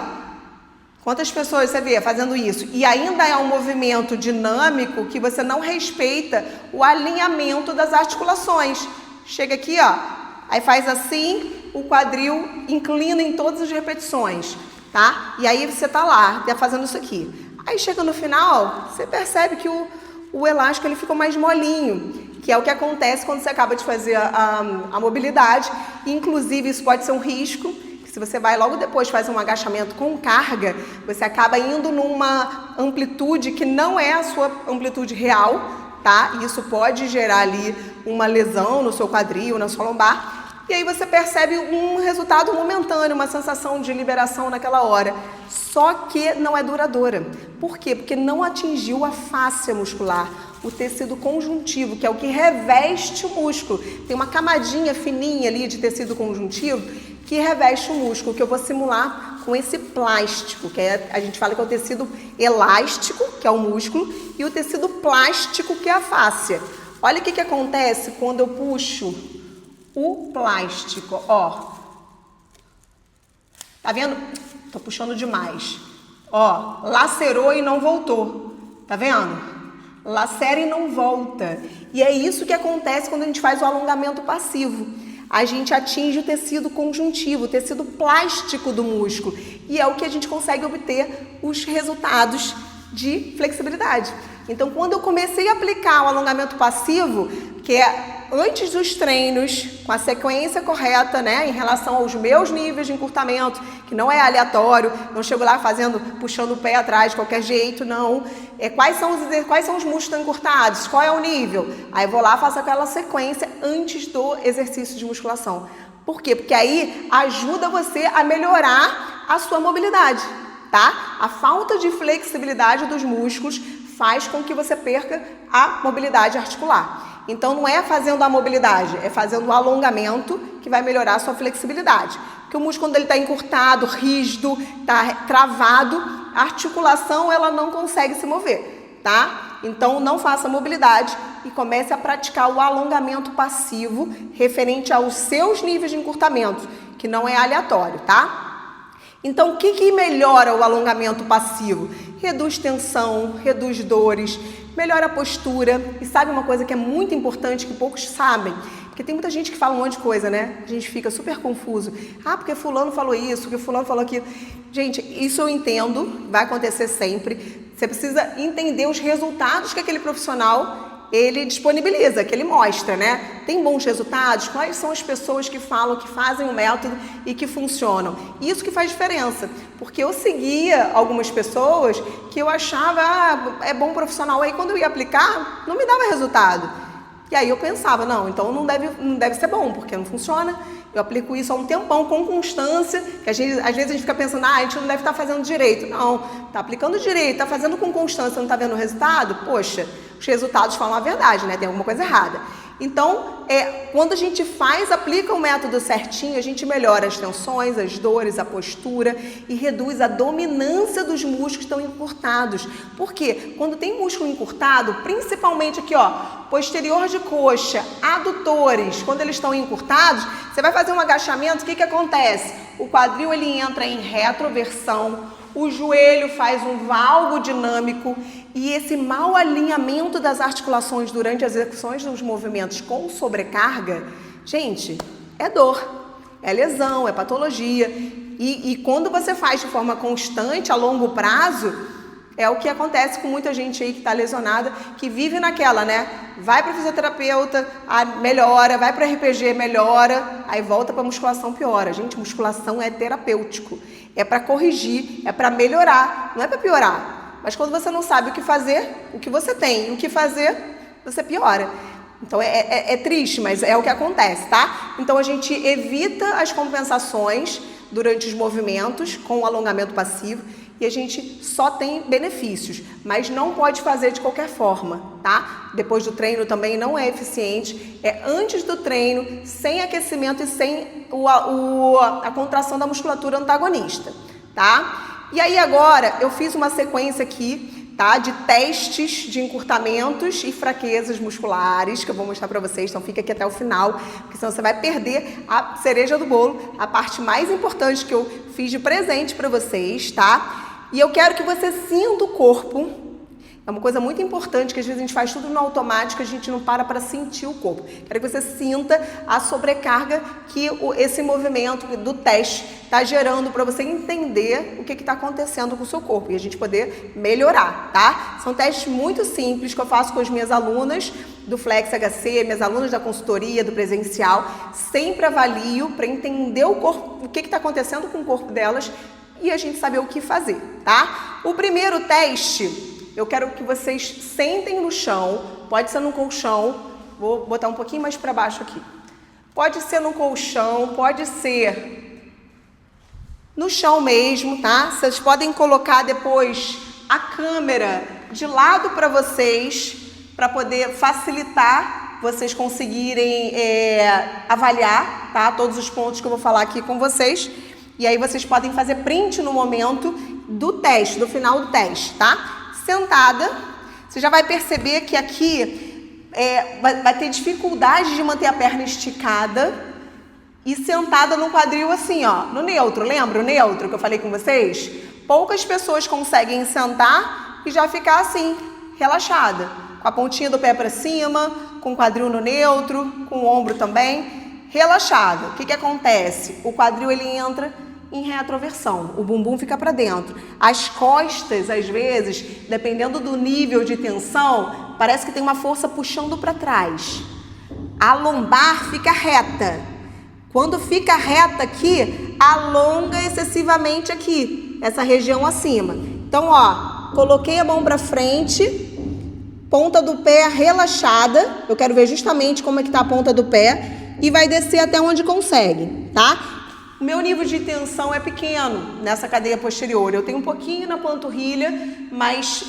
Quantas pessoas você vê fazendo isso? E ainda é um movimento dinâmico que você não respeita o alinhamento das articulações. Chega aqui, ó, aí faz assim, o quadril inclina em todas as repetições, tá? E aí você tá lá, tá fazendo isso aqui. Aí chega no final, você percebe que o elástico ele ficou mais molinho, que é o que acontece quando você acaba de fazer a mobilidade. Inclusive, isso pode ser um risco. Se você vai logo depois fazer um agachamento com carga, você acaba indo numa amplitude que não é a sua amplitude real, tá? E isso pode gerar ali uma lesão no seu quadril, na sua lombar. E aí você percebe um resultado momentâneo, uma sensação de liberação naquela hora. Só que não é duradoura. Por quê? Porque não atingiu a fáscia muscular, o tecido conjuntivo, que é o que reveste o músculo. Tem uma camadinha fininha ali de tecido conjuntivo que reveste o músculo, que eu vou simular com esse plástico, que a gente fala que é o tecido elástico, que é o músculo, e o tecido plástico, que é a fáscia. Olha o que acontece quando eu puxo o plástico, ó. Tá vendo? Tô puxando demais. Ó, lacerou e não voltou. Tá vendo? Lacera e não volta. E é isso que acontece quando a gente faz o alongamento passivo. A gente atinge o tecido conjuntivo, o tecido plástico do músculo. E é o que a gente consegue obter os resultados de flexibilidade. Então, quando eu comecei a aplicar o alongamento passivo, que é antes dos treinos, com a sequência correta, né, em relação aos meus níveis de encurtamento, que não é aleatório, não chego lá puxando o pé atrás de qualquer jeito, não. Quais são os músculos encurtados? Qual é o nível? Aí eu vou lá, faço aquela sequência antes do exercício de musculação. Por quê? Porque aí ajuda você a melhorar a sua mobilidade, tá? A falta de flexibilidade dos músculos faz com que você perca a mobilidade articular. Então, não é fazendo a mobilidade, é fazendo o alongamento que vai melhorar a sua flexibilidade. Porque o músculo, quando ele está encurtado, rígido, está travado, a articulação ela não consegue se mover, tá? Então, não faça mobilidade e comece a praticar o alongamento passivo referente aos seus níveis de encurtamento, que não é aleatório, tá? Então, o que melhora o alongamento passivo? Reduz tensão, reduz dores, melhora a postura. E sabe uma coisa que é muito importante, que poucos sabem? Porque tem muita gente que fala um monte de coisa, né? A gente fica super confuso. Ah, porque fulano falou isso, porque fulano falou aquilo. Gente, isso eu entendo, vai acontecer sempre. Você precisa entender os resultados que aquele profissional ele disponibiliza, que ele mostra, né? Tem bons resultados? Quais são as pessoas que falam, que fazem o método e que funcionam? Isso que faz diferença, porque eu seguia algumas pessoas que eu achava, é bom profissional, aí quando eu ia aplicar, não me dava resultado. E aí eu pensava, não, então não deve ser bom, porque não funciona. Eu aplico isso há um tempão, com constância, que às vezes a gente fica pensando, a gente não deve estar fazendo direito. Não, está aplicando direito, está fazendo com constância, não está vendo o resultado? Poxa, os resultados falam a verdade, né? Tem alguma coisa errada. Então, quando a gente aplica o método certinho, a gente melhora as tensões, as dores, a postura e reduz a dominância dos músculos que estão encurtados. Por quê? Quando tem músculo encurtado, principalmente aqui, ó, posterior de coxa, adutores, quando eles estão encurtados, você vai fazer um agachamento, o que acontece? O quadril ele entra em retroversão, o joelho faz um valgo dinâmico e esse mau alinhamento das articulações durante as execuções dos movimentos com sobrecarga, gente, é dor, é lesão, é patologia. E quando você faz de forma constante, a longo prazo, é o que acontece com muita gente aí que está lesionada, que vive naquela, né? Vai para fisioterapeuta, melhora, vai para RPG, melhora, aí volta para musculação, piora. Gente, musculação é terapêutico, é para corrigir, é para melhorar, não é para piorar. Mas quando você não sabe o que fazer, o que você tem e o que fazer, você piora. Então é triste, mas é o que acontece, tá? Então a gente evita as compensações durante os movimentos com o alongamento passivo e a gente só tem benefícios, mas não pode fazer de qualquer forma, tá? Depois do treino também não é eficiente, é antes do treino, sem aquecimento e sem a contração da musculatura antagonista, tá? E aí agora eu fiz uma sequência aqui, tá? De testes de encurtamentos e fraquezas musculares, que eu vou mostrar para vocês, então fica aqui até o final, porque senão você vai perder a cereja do bolo, a parte mais importante que eu fiz de presente para vocês, tá? E eu quero que você sinta o corpo, é uma coisa muito importante, que às vezes a gente faz tudo no automático, a gente não para sentir o corpo. Quero que você sinta a sobrecarga que esse movimento do teste está gerando para você entender o que está acontecendo com o seu corpo e a gente poder melhorar, tá? São testes muito simples que eu faço com as minhas alunas do Flex HC, minhas alunas da consultoria, do presencial. Sempre avalio para entender o corpo, o que está acontecendo com o corpo delas e a gente saber o que fazer, tá? O primeiro teste, eu quero que vocês sentem no chão, pode ser no colchão, vou botar um pouquinho mais para baixo aqui. Pode ser no colchão, pode ser no chão mesmo, tá? Vocês podem colocar depois a câmera de lado para vocês, para poder facilitar vocês conseguirem avaliar, tá? Todos os pontos que eu vou falar aqui com vocês. E aí vocês podem fazer print no momento do teste, do final do teste, tá? Sentada, você já vai perceber que aqui vai ter dificuldade de manter a perna esticada e sentada no quadril assim, ó, no neutro. Lembra o neutro que eu falei com vocês? Poucas pessoas conseguem sentar e já ficar assim, relaxada, com a pontinha do pé para cima, com o quadril no neutro, com o ombro também, relaxada. O que acontece? O quadril ele entra em retroversão, o bumbum fica para dentro. As costas, às vezes, dependendo do nível de tensão, parece que tem uma força puxando para trás. A lombar fica reta. Quando fica reta aqui, alonga excessivamente aqui, essa região acima. Então, ó, coloquei a mão para frente, ponta do pé relaxada. Eu quero ver justamente como é que tá a ponta do pé e vai descer até onde consegue, tá? O meu nível de tensão é pequeno nessa cadeia posterior. Eu tenho um pouquinho na panturrilha, mas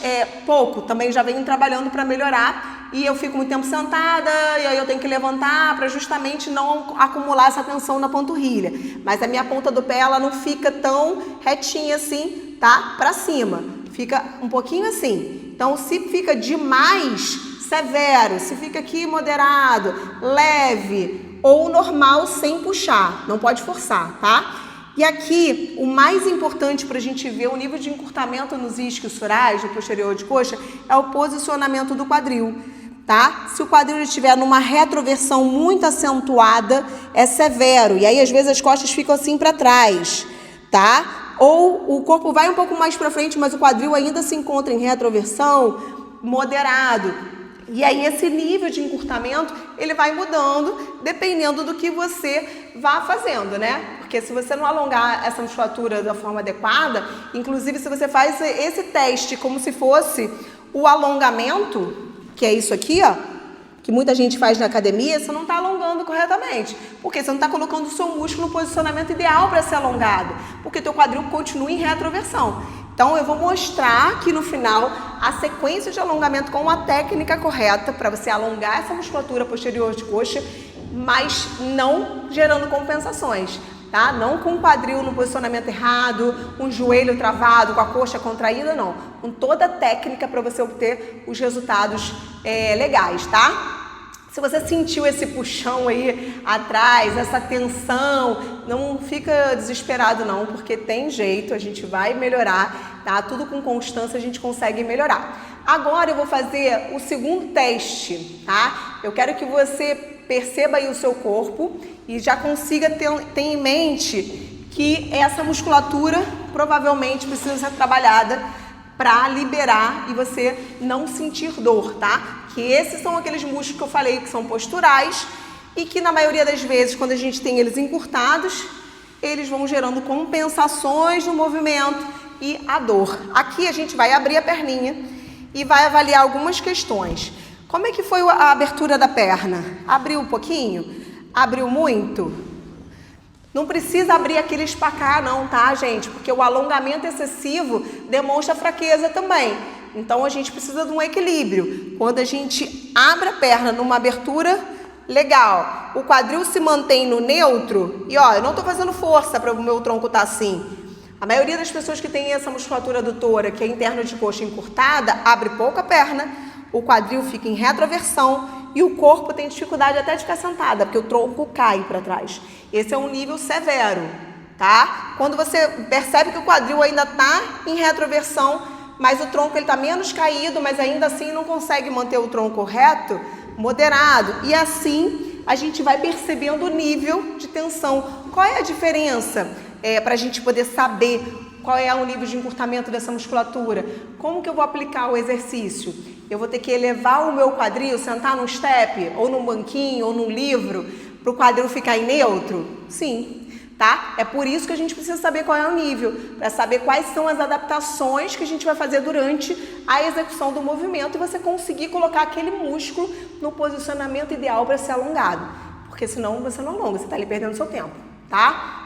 pouco. Também já venho trabalhando para melhorar. E eu fico muito tempo sentada, e aí eu tenho que levantar para justamente não acumular essa tensão na panturrilha. Mas a minha ponta do pé, ela não fica tão retinha assim, tá? Para cima. Fica um pouquinho assim. Então, se fica demais, severo. Se fica aqui moderado, leve ou normal sem puxar, não pode forçar, tá? E aqui, o mais importante para a gente ver o nível de encurtamento nos isquiosurais, no posterior de coxa, é o posicionamento do quadril, tá? Se o quadril estiver numa retroversão muito acentuada, é severo, e aí às vezes as costas ficam assim para trás, tá? Ou o corpo vai um pouco mais para frente, mas o quadril ainda se encontra em retroversão moderado. E aí esse nível de encurtamento, ele vai mudando dependendo do que você vá fazendo, né? Porque se você não alongar essa musculatura da forma adequada, inclusive se você faz esse teste como se fosse o alongamento, que é isso aqui, ó, que muita gente faz na academia, você não está alongando corretamente. Porque você não está colocando o seu músculo no posicionamento ideal para ser alongado. Porque teu quadril continua em retroversão. Então, eu vou mostrar aqui no final a sequência de alongamento com a técnica correta para você alongar essa musculatura posterior de coxa, mas não gerando compensações, tá? Não com o quadril no posicionamento errado, com o joelho travado, com a coxa contraída, não. Com toda a técnica para você obter os resultados legais, tá? Se você sentiu esse puxão aí atrás, essa tensão, não fica desesperado não, porque tem jeito, a gente vai melhorar, tá? Tudo com constância a gente consegue melhorar. Agora eu vou fazer o segundo teste, tá? Eu quero que você perceba aí o seu corpo e já consiga ter em mente que essa musculatura provavelmente precisa ser trabalhada para liberar e você não sentir dor, tá? Que esses são aqueles músculos que eu falei que são posturais e que na maioria das vezes, quando a gente tem eles encurtados, eles vão gerando compensações no movimento e a dor. Aqui a gente vai abrir a perninha e vai avaliar algumas questões. Como é que foi a abertura da perna? Abriu um pouquinho? Abriu muito? Não precisa abrir aquele espacar não, tá, gente? Porque o alongamento excessivo demonstra fraqueza também. Então, a gente precisa de um equilíbrio. Quando a gente abre a perna numa abertura legal, o quadril se mantém no neutro e, ó, eu não tô fazendo força para o meu tronco estar assim. A maioria das pessoas que tem essa musculatura adutora, que é interno de coxa encurtada, abre pouco a perna, o quadril fica em retroversão e o corpo tem dificuldade até de ficar sentada, porque o tronco cai para trás. Esse é um nível severo, tá? Quando você percebe que o quadril ainda está em retroversão, mas o tronco ele está menos caído, mas ainda assim não consegue manter o tronco reto, moderado. E assim a gente vai percebendo o nível de tensão. Qual é a diferença para a gente poder saber qual é o nível de encurtamento dessa musculatura? Como que eu vou aplicar o exercício? Eu vou ter que elevar o meu quadril, sentar num step, ou num banquinho, ou num livro, para o quadril ficar em neutro? Sim, tá? É por isso que a gente precisa saber qual é o nível, para saber quais são as adaptações que a gente vai fazer durante a execução do movimento e você conseguir colocar aquele músculo no posicionamento ideal para ser alongado. Porque senão você não alonga, você está ali perdendo seu tempo, tá?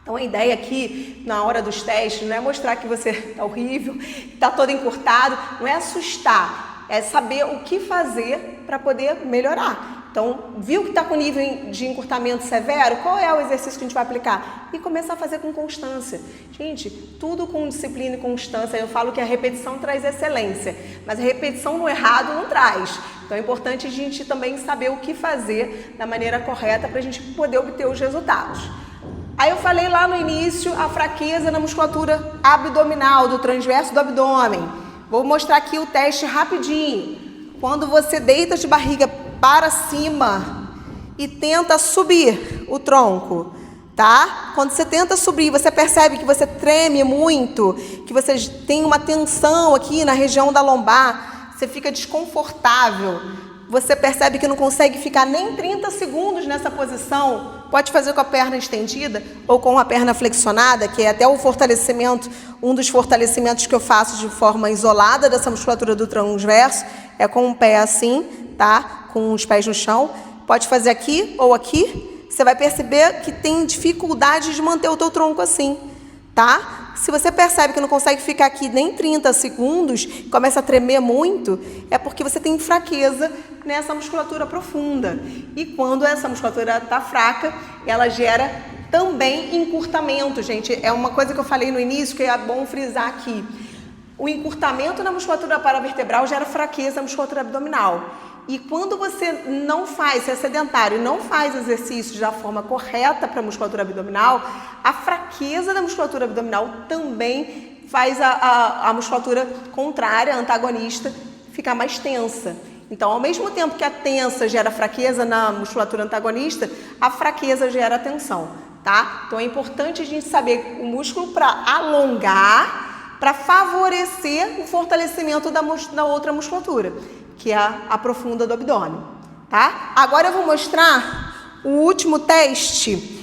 Então a ideia aqui, na hora dos testes, não é mostrar que você está horrível, está todo encurtado, não é assustar, é saber o que fazer para poder melhorar. Então, viu que está com nível de encurtamento severo? Qual é o exercício que a gente vai aplicar? E começar a fazer com constância. Gente, tudo com disciplina e constância. Eu falo que a repetição traz excelência, mas a repetição no errado não traz. Então é importante a gente também saber o que fazer da maneira correta para a gente poder obter os resultados. Aí eu falei lá no início a fraqueza na musculatura abdominal, do transverso do abdômen. Vou mostrar aqui o teste rapidinho. Quando você deita de barriga para cima e tenta subir o tronco, tá? Quando você tenta subir, você percebe que você treme muito, que você tem uma tensão aqui na região da lombar, você fica desconfortável. Você percebe que não consegue ficar nem 30 segundos nessa posição, pode fazer com a perna estendida ou com a perna flexionada, que é até o fortalecimento, um dos fortalecimentos que eu faço de forma isolada dessa musculatura do transverso, é com o pé assim, tá? Com os pés no chão. Pode fazer aqui ou aqui, você vai perceber que tem dificuldade de manter o teu tronco assim, tá? Se você percebe que não consegue ficar aqui nem 30 segundos, começa a tremer muito, é porque você tem fraqueza nessa musculatura profunda. E quando essa musculatura está fraca, ela gera também encurtamento, gente. É uma coisa que eu falei no início que é bom frisar aqui. O encurtamento na musculatura paravertebral gera fraqueza na musculatura abdominal. E quando você não faz, se é sedentário e não faz exercícios da forma correta para a musculatura abdominal, a fraqueza da musculatura abdominal também faz a musculatura contrária, antagonista, ficar mais tensa. Então, ao mesmo tempo que a tensa gera fraqueza na musculatura antagonista, a fraqueza gera tensão, tá? Então, é importante a gente saber o músculo para alongar, para favorecer o fortalecimento da outra musculatura, que é a profunda do abdômen, tá? Agora eu vou mostrar o último teste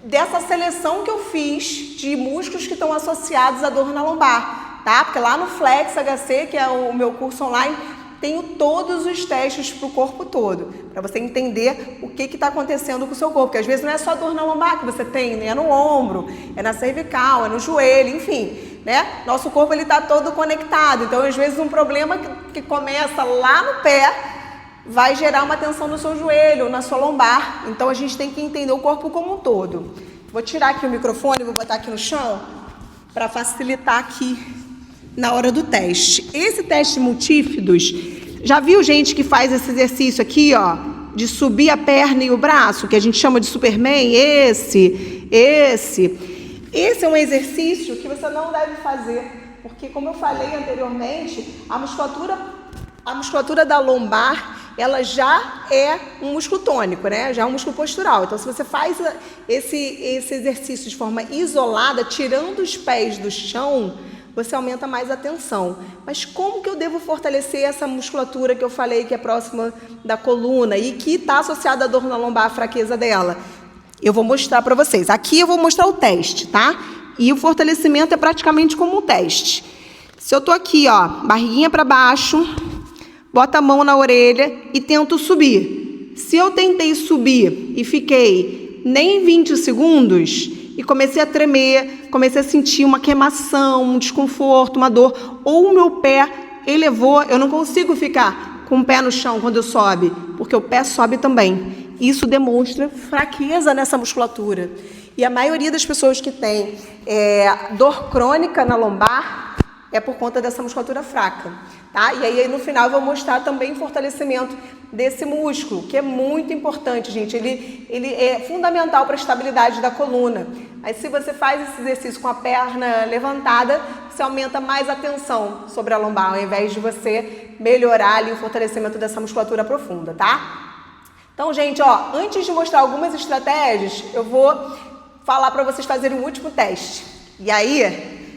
dessa seleção que eu fiz de músculos que estão associados à dor na lombar, tá? Porque lá no Flex HC, que é o meu curso online, tenho todos os testes para o corpo todo, para você entender o que está acontecendo com o seu corpo, porque às vezes não é só dor na lombar que você tem, né? É no ombro, é na cervical, é no joelho, enfim, né? Nosso corpo ele está todo conectado, então às vezes um problema que começa lá no pé vai gerar uma tensão no seu joelho, na sua lombar, então a gente tem que entender o corpo como um todo. Vou tirar aqui o microfone, vou botar aqui no chão para facilitar aqui na hora do teste. Esse teste multífidos, já viu gente que faz esse exercício aqui, ó, de subir a perna e o braço, que a gente chama de Superman, esse é um exercício que você não deve fazer, porque como eu falei anteriormente, a musculatura da lombar, ela já é um músculo tônico, né? Já é um músculo postural. Então, se você faz esse exercício de forma isolada, tirando os pés do chão, você aumenta mais a tensão. Mas como que eu devo fortalecer essa musculatura que eu falei que é próxima da coluna e que está associada à dor na lombar, a fraqueza dela? Eu vou mostrar para vocês. Aqui eu vou mostrar o teste, tá? E o fortalecimento é praticamente como um teste. Se eu tô aqui, ó, barriguinha para baixo, bota a mão na orelha e tento subir. Se eu tentei subir e fiquei nem 20 segundos e comecei a tremer, comecei a sentir uma queimação, um desconforto, uma dor, ou o meu pé elevou, eu não consigo ficar com o pé no chão quando eu sobe, porque o pé sobe também. Isso demonstra fraqueza nessa musculatura. E a maioria das pessoas que tem dor crônica na lombar é por conta dessa musculatura fraca, tá? E aí no final eu vou mostrar também o fortalecimento desse músculo, que é muito importante, gente. Ele é fundamental para a estabilidade da coluna. Aí se você faz esse exercício com a perna levantada, você aumenta mais a tensão sobre a lombar, ao invés de você melhorar ali o fortalecimento dessa musculatura profunda, tá? Então, gente, ó, antes de mostrar algumas estratégias, eu vou falar para vocês fazerem o último teste. E aí,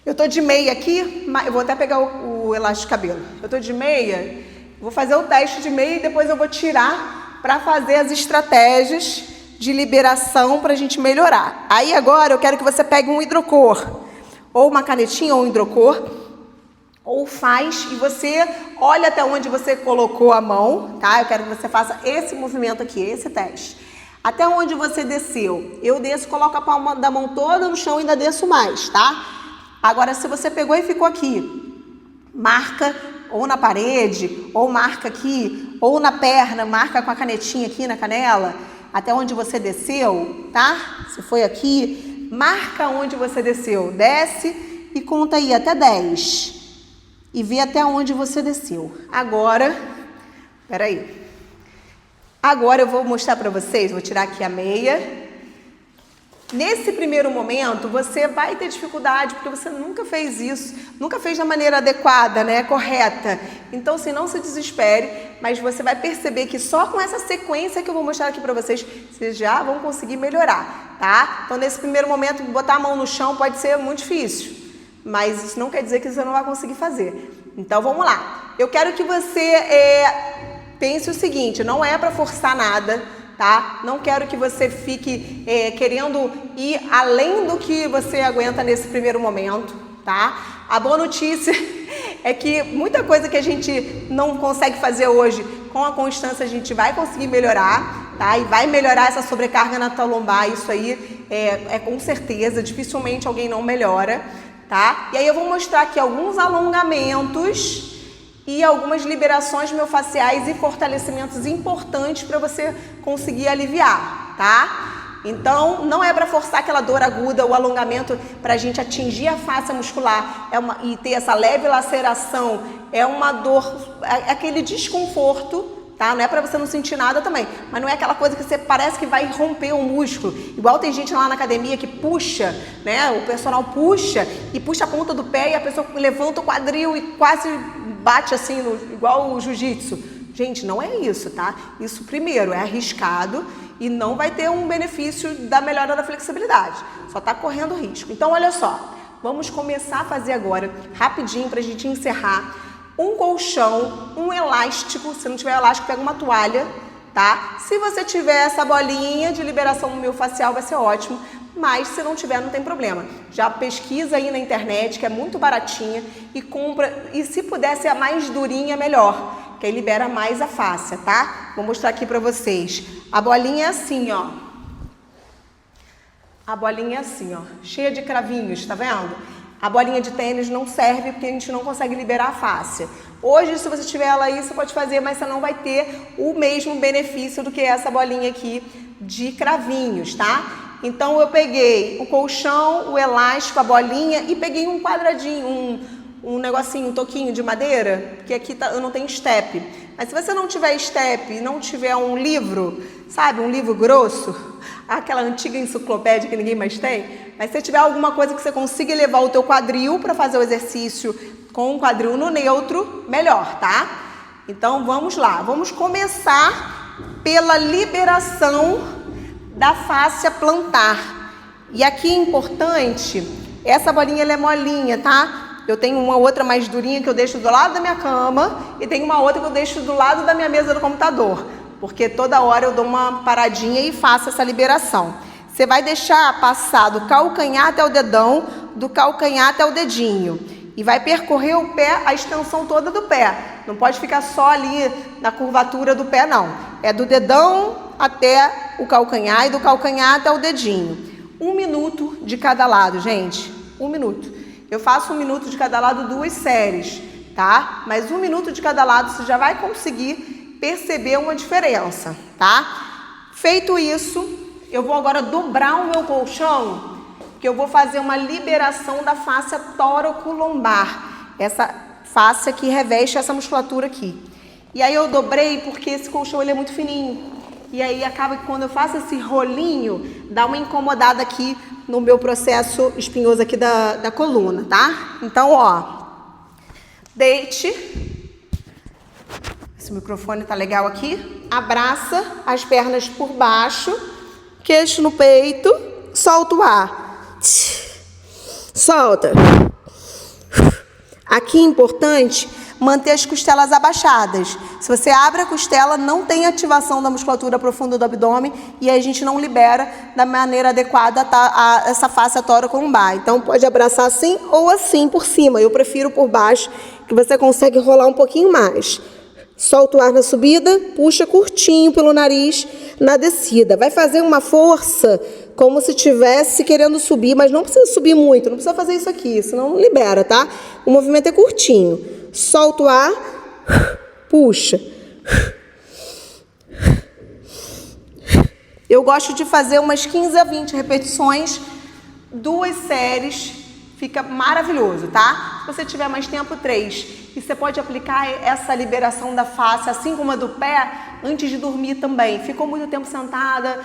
eu tô de meia aqui, eu vou até pegar o elástico de cabelo. Eu tô de meia, vou fazer o teste de meia e depois eu vou tirar para fazer as estratégias de liberação para a gente melhorar. Aí agora eu quero que você pegue um hidrocor, ou uma canetinha ou um hidrocor, ou faz e você olha até onde você colocou a mão, tá? Eu quero que você faça esse movimento aqui, esse teste. Até onde você desceu. Eu desço, coloco a palma da mão toda no chão e ainda desço mais, tá? Agora, se você pegou e ficou aqui, marca ou na parede, ou marca aqui, ou na perna, marca com a canetinha aqui na canela, até onde você desceu, tá? Se foi aqui, marca onde você desceu. Desce e conta aí até 10. E vê até onde você desceu. Agora, peraí. Agora eu vou mostrar para vocês, vou tirar aqui a meia. Nesse primeiro momento, você vai ter dificuldade, porque você nunca fez isso, nunca fez da maneira adequada, né, correta. Então, assim, não se desespere, mas você vai perceber que só com essa sequência que eu vou mostrar aqui para vocês, vocês já vão conseguir melhorar, tá? Então, nesse primeiro momento, botar a mão no chão pode ser muito difícil, mas isso não quer dizer que você não vai conseguir fazer. Então, vamos lá. Eu quero que você pense o seguinte, não é para forçar nada, tá? Não quero que você fique querendo ir além do que você aguenta nesse primeiro momento, tá? A boa notícia é que muita coisa que a gente não consegue fazer hoje, com a constância a gente vai conseguir melhorar, tá? E vai melhorar essa sobrecarga na tua lombar, isso aí é com certeza, dificilmente alguém não melhora, tá? E aí eu vou mostrar aqui alguns alongamentos e algumas liberações miofasciais e fortalecimentos importantes para você conseguir aliviar, tá? Então, não é para forçar aquela dor aguda, o alongamento para a gente atingir a face muscular e ter essa leve laceração, é uma dor, é aquele desconforto, tá? Não é para você não sentir nada também, mas não é aquela coisa que você parece que vai romper o músculo. Igual tem gente lá na academia que puxa, né? O personal puxa e puxa a ponta do pé e a pessoa levanta o quadril e quase bate assim, igual o jiu-jitsu. Gente, não é isso, tá? Isso, primeiro, é arriscado e não vai ter um benefício da melhora da flexibilidade. Só tá correndo risco. Então, olha só, vamos começar a fazer agora, rapidinho, pra gente encerrar, um colchão, um elástico. Se não tiver elástico, pega uma toalha, tá? Se você tiver essa bolinha de liberação miofascial, vai ser ótimo. Mas se não tiver, não tem problema. Já pesquisa aí na internet, que é muito baratinha, e compra. E se puder ser a mais durinha, melhor, que aí libera mais a face, tá? Vou mostrar aqui pra vocês. A bolinha é assim, ó. A bolinha é assim, ó, cheia de cravinhos, tá vendo? A bolinha de tênis não serve porque a gente não consegue liberar a face. Hoje, se você tiver ela aí, você pode fazer, mas você não vai ter o mesmo benefício do que essa bolinha aqui de cravinhos, tá? Então, eu peguei o colchão, o elástico, a bolinha e peguei um quadradinho, um negocinho, um toquinho de madeira, que aqui eu não tenho step. Mas se você não tiver step e não tiver um livro, sabe, um livro grosso, aquela antiga enciclopédia que ninguém mais tem, mas se tiver alguma coisa que você consiga elevar o teu quadril para fazer o exercício com o quadril no neutro, melhor, tá? Então vamos lá, vamos começar pela liberação da fáscia plantar. E aqui é importante, essa bolinha ela é molinha, tá? Eu tenho uma outra mais durinha que eu deixo do lado da minha cama e tenho uma outra que eu deixo do lado da minha mesa do computador, porque toda hora eu dou uma paradinha e faço essa liberação. Você vai deixar passar do calcanhar até o dedão, do calcanhar até o dedinho e vai percorrer o pé, a extensão toda do pé. Não pode ficar só ali na curvatura do pé, não. É do dedão até o calcanhar e do calcanhar até o dedinho. 1 minuto de cada lado, gente. 1 minuto. Eu faço 1 minuto de cada lado, 2 séries, tá? Mas 1 minuto de cada lado você já vai conseguir perceber uma diferença, tá? Feito isso, eu vou agora dobrar o meu colchão, que eu vou fazer uma liberação da fáscia tóraco-lombar, essa fáscia que reveste essa musculatura aqui. E aí eu dobrei porque esse colchão ele é muito fininho. E aí acaba que quando eu faço esse rolinho, dá uma incomodada aqui no meu processo espinhoso aqui da coluna, tá? Então, ó, deite. Esse microfone tá legal aqui. Abraça as pernas por baixo, queixo no peito, solta o ar. Solta. Aqui é importante manter as costelas abaixadas. Se você abre a costela, não tem ativação da musculatura profunda do abdômen e a gente não libera da maneira adequada essa fáscia tóraco-lombar. Então, pode abraçar assim ou assim por cima. Eu prefiro por baixo, que você consegue rolar um pouquinho mais. Solta o ar na subida, puxa curtinho pelo nariz na descida. Vai fazer uma força como se estivesse querendo subir, mas não precisa subir muito, não precisa fazer isso aqui, senão não libera, tá? O movimento é curtinho. Solta o ar, puxa. Eu gosto de fazer umas 15 a 20 repetições, 2 séries, fica maravilhoso, tá? Se você tiver mais tempo, 3. E você pode aplicar essa liberação da face, assim como a do pé, antes de dormir também. Ficou muito tempo sentada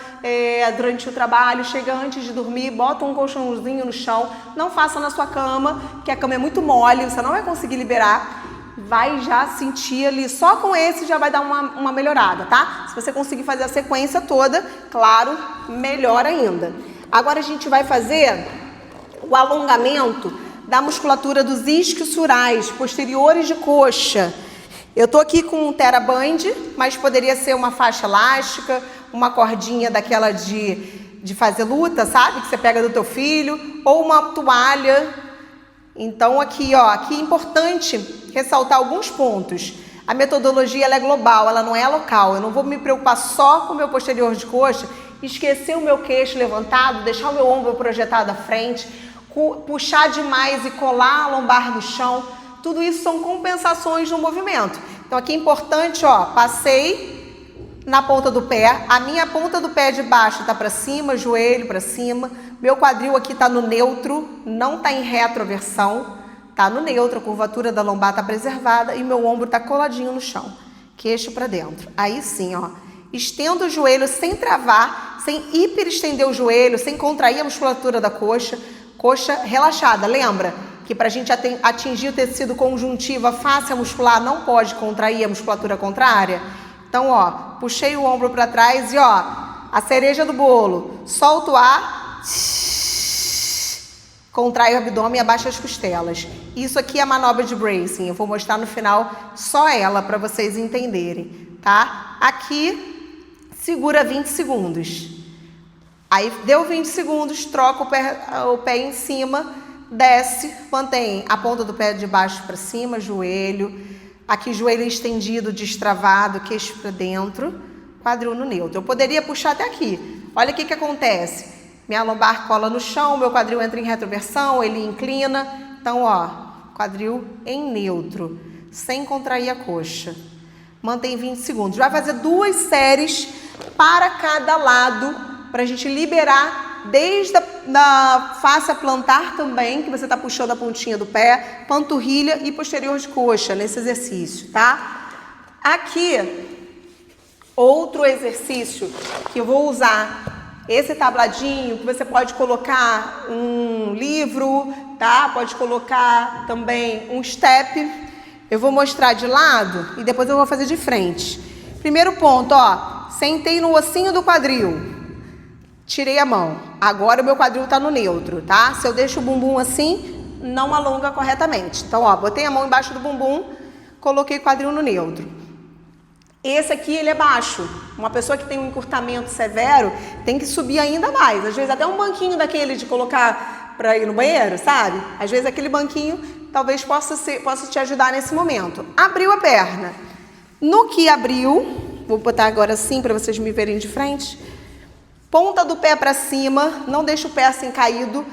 durante o trabalho, chega antes de dormir, bota um colchãozinho no chão, não faça na sua cama, que a cama é muito mole, você não vai conseguir liberar. Vai já sentir ali, só com esse já vai dar uma melhorada, tá? Se você conseguir fazer a sequência toda, claro, melhor ainda. Agora a gente vai fazer o alongamento da musculatura dos isquiosurais, posteriores de coxa. Eu tô aqui com um TheraBand, mas poderia ser uma faixa elástica, uma cordinha daquela de fazer luta, sabe? Que você pega do teu filho, ou uma toalha. Então aqui, ó, aqui é importante ressaltar alguns pontos. A metodologia ela é global, ela não é local. Eu não vou me preocupar só com o meu posterior de coxa, esquecer o meu queixo levantado, deixar o meu ombro projetado à frente, puxar demais e colar a lombar no chão. Tudo isso são compensações no movimento. Então aqui é importante, ó, passei na ponta do pé, a minha ponta do pé de baixo tá para cima, joelho para cima, meu quadril aqui tá no neutro, não tá em retroversão, tá no neutro, a curvatura da lombar tá preservada e meu ombro tá coladinho no chão, queixo para dentro. Aí sim, ó, estendo o joelho sem travar, sem hiperestender o joelho, sem contrair a musculatura da coxa, coxa relaxada. Lembra que para a gente atingir o tecido conjuntivo, a fáscia muscular não pode contrair a musculatura contrária? Então, ó, puxei o ombro para trás e, ó, a cereja do bolo. Solta o ar, contrai o abdômen e abaixa as costelas. Isso aqui é a manobra de bracing. Eu vou mostrar no final só ela para vocês entenderem, tá? Aqui, segura 20 segundos. Aí deu 20 segundos, troca o pé em cima, desce, mantém a ponta do pé de baixo para cima, joelho, aqui joelho estendido, destravado, queixo para dentro, quadril no neutro. Eu poderia puxar até aqui. Olha o que acontece. Minha lombar cola no chão, meu quadril entra em retroversão, ele inclina. Então, ó, quadril em neutro, sem contrair a coxa. Mantém 20 segundos. Vai fazer 2 séries para cada lado, para a gente liberar desde a fáscia plantar também, que você está puxando a pontinha do pé, panturrilha e posterior de coxa nesse exercício, tá? Aqui, outro exercício que eu vou usar, esse tabladinho, que você pode colocar um livro, tá? Pode colocar também um step. Eu vou mostrar de lado e depois eu vou fazer de frente. Primeiro ponto, ó, sentei no ossinho do quadril, tirei a mão. Agora o meu quadril tá no neutro, tá? Se eu deixo o bumbum assim, não alonga corretamente. Então, ó, botei a mão embaixo do bumbum, coloquei o quadril no neutro. Esse aqui, ele é baixo. Uma pessoa que tem um encurtamento severo tem que subir ainda mais. Às vezes até um banquinho daquele de colocar para ir no banheiro, sabe? Às vezes aquele banquinho talvez possa te ajudar nesse momento. Abriu a perna. No que abriu, vou botar agora assim para vocês me verem de frente. Ponta do pé para cima, não deixa o pé assim caído,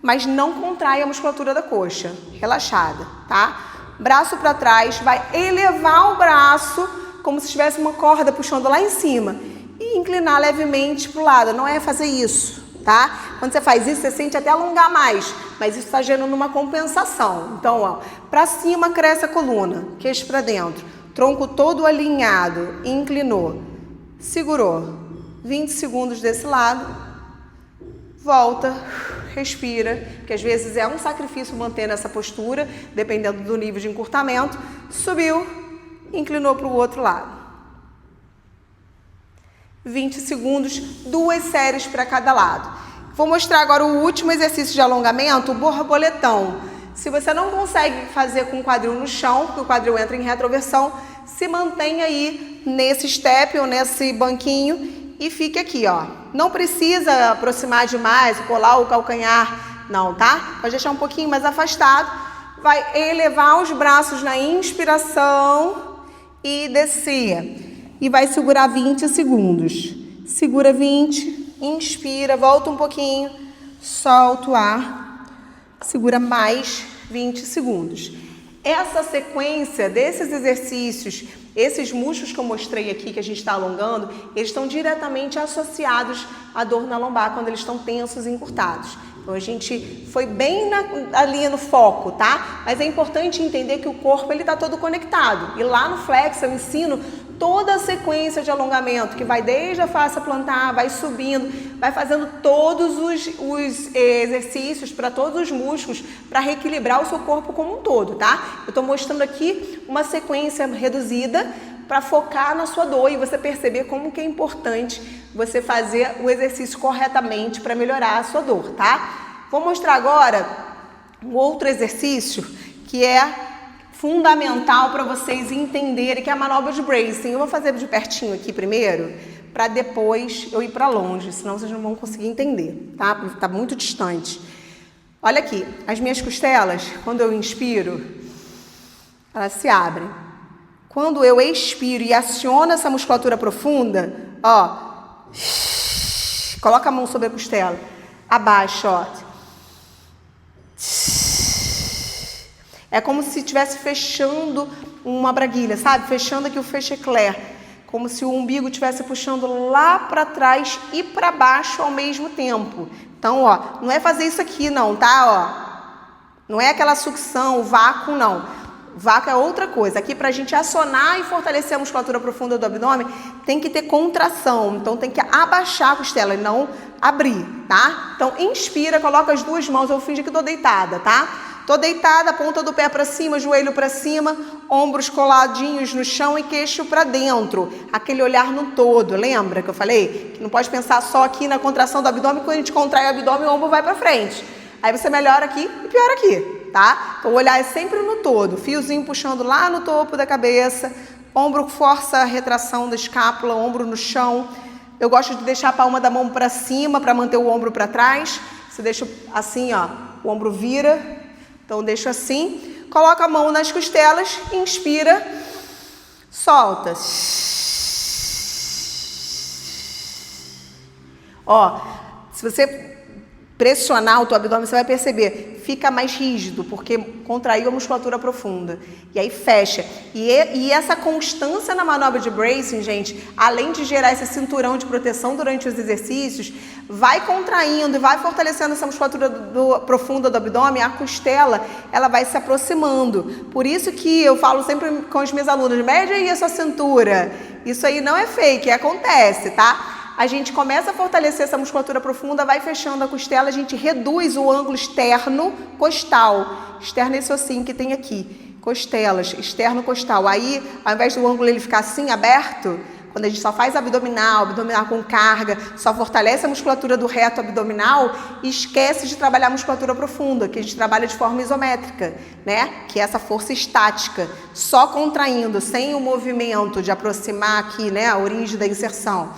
mas não contrai a musculatura da coxa. Relaxada, tá? Braço para trás, vai elevar o braço como se tivesse uma corda puxando lá em cima e inclinar levemente para o lado. Não é fazer isso, tá? Quando você faz isso, você sente até alongar mais, mas isso está gerando uma compensação. Então, ó, para cima cresce a coluna, queixo para dentro, tronco todo alinhado, inclinou, segurou, 20 segundos desse lado, volta, respira, que às vezes é um sacrifício manter essa postura, dependendo do nível de encurtamento, subiu, inclinou para o outro lado. 20 segundos, 2 séries para cada lado. Vou mostrar agora o último exercício de alongamento, o borboletão. Se você não consegue fazer com o quadril no chão, porque o quadril entra em retroversão, se mantenha aí nesse step ou nesse banquinho e fique aqui, ó. Não precisa aproximar demais, colar o calcanhar, não, tá? Pode deixar um pouquinho mais afastado. Vai elevar os braços na inspiração e descer. E vai segurar 20 segundos. Segura 20, inspira, volta um pouquinho, solta o ar, segura mais 20 segundos. Essa sequência desses exercícios, esses músculos que eu mostrei aqui, que a gente está alongando, eles estão diretamente associados à dor na lombar quando eles estão tensos e encurtados. Então, a gente foi bem ali no foco, tá? Mas é importante entender que o corpo, ele tá todo conectado. E lá no Flex eu ensino toda a sequência de alongamento, que vai desde a face plantar, vai subindo, vai fazendo todos os exercícios para todos os músculos, para reequilibrar o seu corpo como um todo, tá? Eu tô mostrando aqui uma sequência reduzida para focar na sua dor e você perceber como que é importante você fazer o exercício corretamente para melhorar a sua dor, tá? Vou mostrar agora um outro exercício que é fundamental para vocês entenderem, que é a manobra de bracing. Eu vou fazer de pertinho aqui primeiro, para depois eu ir para longe, senão vocês não vão conseguir entender, tá? Porque tá muito distante. Olha aqui, as minhas costelas, quando eu inspiro, elas se abrem. Quando eu expiro e aciono essa musculatura profunda, ó, coloca a mão sobre a costela, abaixa, ó. É como se estivesse fechando uma braguilha, sabe? Fechando aqui o fechecler, como se o umbigo estivesse puxando lá para trás e para baixo ao mesmo tempo. Então, ó, não é fazer isso aqui não, tá? Ó, não é aquela sucção, o vácuo, não. Vácuo é outra coisa. Aqui, para a gente acionar e fortalecer a musculatura profunda do abdômen, tem que ter contração. Então, tem que abaixar a costela e não abrir, tá? Então, inspira, coloca as duas mãos. Eu fingi que tô deitada, tá? Tô deitada, ponta do pé para cima, joelho para cima, ombros coladinhos no chão e queixo para dentro. Aquele olhar no todo, lembra que eu falei? Que não pode pensar só aqui na contração do abdômen. Quando a gente contrai o abdômen, o ombro vai para frente. Aí você melhora aqui e piora aqui, tá? Então o olhar é sempre no todo. Fiozinho puxando lá no topo da cabeça. Ombro força a retração da escápula, ombro no chão. Eu gosto de deixar a palma da mão para cima para manter o ombro para trás. Você deixa assim, ó, o ombro vira. Então deixa assim. Coloca a mão nas costelas, inspira, solta. Ó, se você pressionar o teu abdômen, você vai perceber, fica mais rígido, porque contraiu a musculatura profunda. E aí fecha. E essa constância na manobra de bracing, gente, além de gerar esse cinturão de proteção durante os exercícios, vai contraindo e vai fortalecendo essa musculatura profunda do abdômen, a costela, ela vai se aproximando. Por isso que eu falo sempre com os meus alunos, mede aí a sua cintura. Isso aí não é fake, acontece, tá? A gente começa a fortalecer essa musculatura profunda, vai fechando a costela, a gente reduz o ângulo externo costal. Externo é esse ossinho que tem aqui, costelas, externo costal. Aí, ao invés do ângulo ele ficar assim, aberto, quando a gente só faz abdominal com carga, só fortalece a musculatura do reto abdominal e esquece de trabalhar a musculatura profunda, que a gente trabalha de forma isométrica, né? Que é essa força estática, só contraindo, sem o movimento de aproximar aqui, né, a origem da inserção.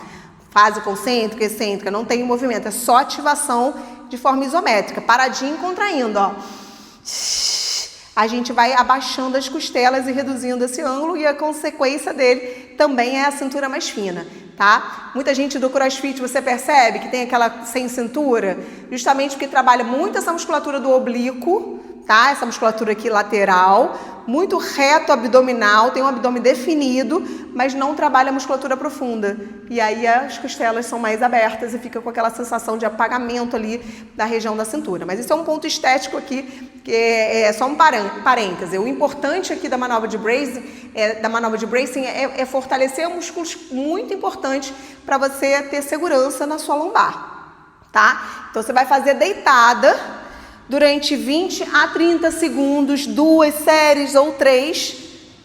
Fase concêntrica, excêntrica, não tem movimento, é só ativação de forma isométrica, paradinho e contraindo, ó. A gente vai abaixando as costelas e reduzindo esse ângulo e a consequência dele também é a cintura mais fina, tá? Muita gente do CrossFit, você percebe que tem aquela sem cintura, justamente porque trabalha muito essa musculatura do oblíquo, tá? Essa musculatura aqui lateral, muito reto abdominal, tem um abdômen definido, mas não trabalha a musculatura profunda. E aí as costelas são mais abertas e fica com aquela sensação de apagamento ali da região da cintura. Mas isso é um ponto estético aqui, que é só um parêntese. O importante aqui da manobra de bracing, é fortalecer músculos muito importantes para você ter segurança na sua lombar, tá? Então você vai fazer deitada durante 20 a 30 segundos, 2 séries ou 3,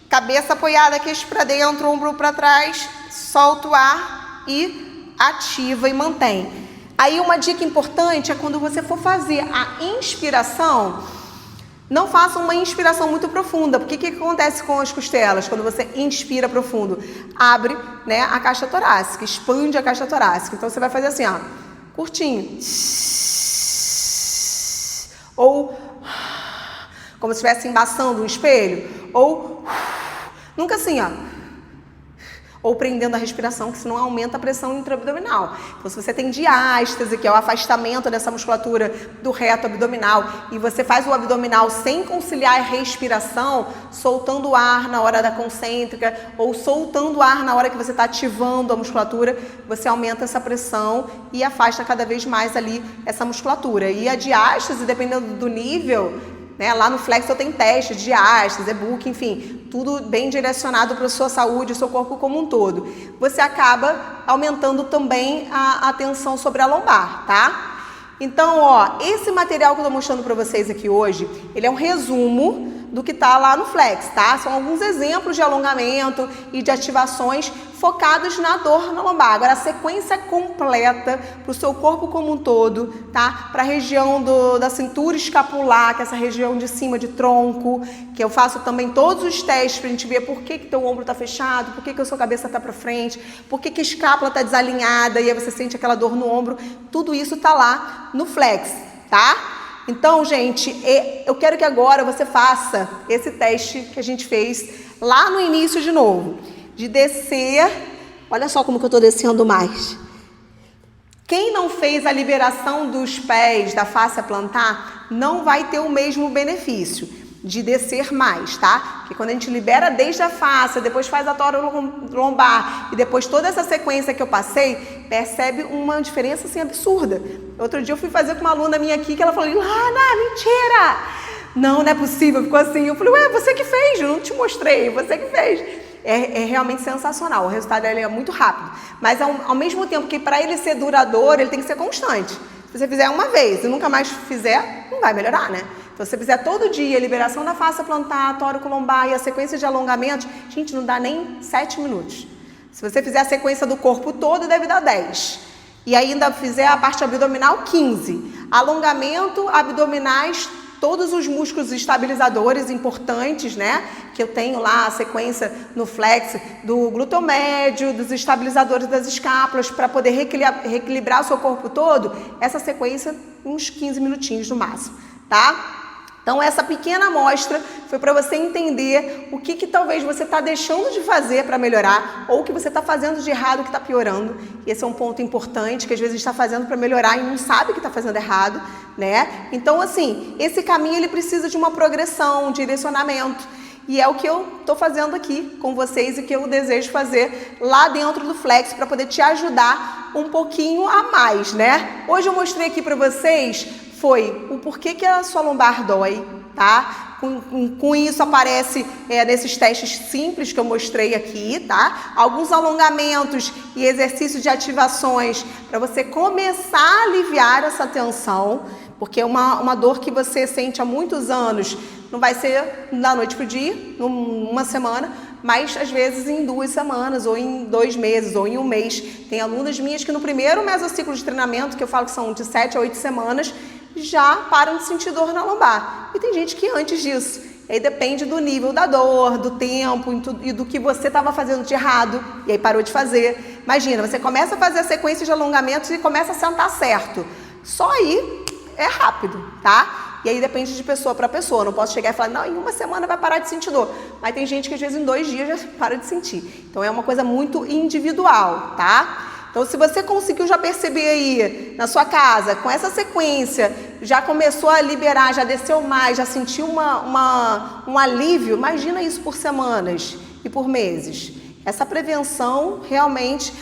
cabeça apoiada, queixo para dentro, ombro para trás, solta o ar e ativa e mantém. Aí uma dica importante é quando você for fazer a inspiração, não faça uma inspiração muito profunda, porque o que acontece com as costelas quando você inspira profundo? Abre, né, a caixa torácica, expande a caixa torácica. Então você vai fazer assim, ó, curtinho. Ou como se estivesse embaçando um espelho, ou nunca assim, ó, ou prendendo a respiração, que senão aumenta a pressão intraabdominal. Então, se você tem diástase, que é o afastamento dessa musculatura do reto abdominal, e você faz o abdominal sem conciliar a respiração, soltando o ar na hora da concêntrica, ou soltando o ar na hora que você está ativando a musculatura, você aumenta essa pressão e afasta cada vez mais ali essa musculatura. E a diástase, dependendo do nível, né, lá no Flexo tem teste de diástase, e-book, enfim, tudo bem direcionado para a sua saúde, o seu corpo como um todo. Você acaba aumentando também a tensão sobre a lombar, tá? Então, ó, esse material que eu tô mostrando para vocês aqui hoje, ele é um resumo do que tá lá no Flex, tá? São alguns exemplos de alongamento e de ativações focados na dor na lombar. Agora, a sequência completa para o seu corpo como um todo, tá? Para a região da cintura escapular, que é essa região de cima de tronco, que eu faço também todos os testes para a gente ver por que teu ombro tá fechado, por que a sua cabeça tá para frente, por que a escápula tá desalinhada e aí você sente aquela dor no ombro. Tudo isso tá lá no Flex, tá? Então, gente, eu quero que agora você faça esse teste que a gente fez lá no início de novo. De descer, olha só como que eu tô descendo mais. Quem não fez a liberação dos pés, da fáscia plantar, não vai ter o mesmo benefício de descer mais, tá? Porque quando a gente libera desde a fáscia, depois faz a lombar e depois toda essa sequência que eu passei, percebe uma diferença assim absurda. Outro dia eu fui fazer com uma aluna minha aqui que ela falou, Lana, mentira! Não é possível, ficou assim. Eu falei, ué, você que fez, eu não te mostrei, você que fez. É realmente sensacional, o resultado dele é muito rápido. Mas ao mesmo tempo que para ele ser duradouro, ele tem que ser constante. Se você fizer uma vez e nunca mais fizer, não vai melhorar, né? Então, se você fizer todo dia, liberação da fáscia plantar, tóraco lombar e a sequência de alongamentos, gente, não dá nem 7 minutos. Se você fizer a sequência do corpo todo, deve dar 10. E ainda fizer a parte abdominal, 15. Alongamento, abdominais, todos os músculos estabilizadores importantes, né? Que eu tenho lá a sequência no Flex do glúteo médio, dos estabilizadores das escápulas, para poder reequilibrar o seu corpo todo. Essa sequência, uns 15 minutinhos no máximo, tá? Então, essa pequena amostra foi para você entender o que talvez você está deixando de fazer para melhorar ou o que você está fazendo de errado que está piorando. E esse é um ponto importante que às vezes está fazendo para melhorar e não sabe que está fazendo errado, né? Então, assim, esse caminho ele precisa de uma progressão, um direcionamento. E é o que eu estou fazendo aqui com vocês e que eu desejo fazer lá dentro do Flex para poder te ajudar um pouquinho a mais, né? Hoje eu mostrei aqui para vocês foi o porquê que a sua lombar dói, tá? Com isso aparece nesses testes simples que eu mostrei aqui, tá? Alguns alongamentos e exercícios de ativações para você começar a aliviar essa tensão, porque é uma dor que você sente há muitos anos, não vai ser da noite para o dia, numa semana, mas às vezes em 2 semanas, ou em 2 meses, ou em 1 mês. Tem alunas minhas que no primeiro mesociclo de treinamento, que eu falo que são de 7 a 8 semanas, já param de sentir dor na lombar. E tem gente que antes disso. E aí depende do nível da dor, do tempo e do que você estava fazendo de errado, e aí parou de fazer. Imagina, você começa a fazer a sequência de alongamentos e começa a sentar certo. Só aí é rápido, tá? E aí depende de pessoa para pessoa. Não posso chegar e falar, não, em 1 semana vai parar de sentir dor. Mas tem gente que às vezes em 2 dias já para de sentir. Então é uma coisa muito individual, tá? Então se você conseguiu já perceber aí na sua casa, com essa sequência, já começou a liberar, já desceu mais, já sentiu um alívio, imagina isso por semanas e por meses. Essa prevenção realmente,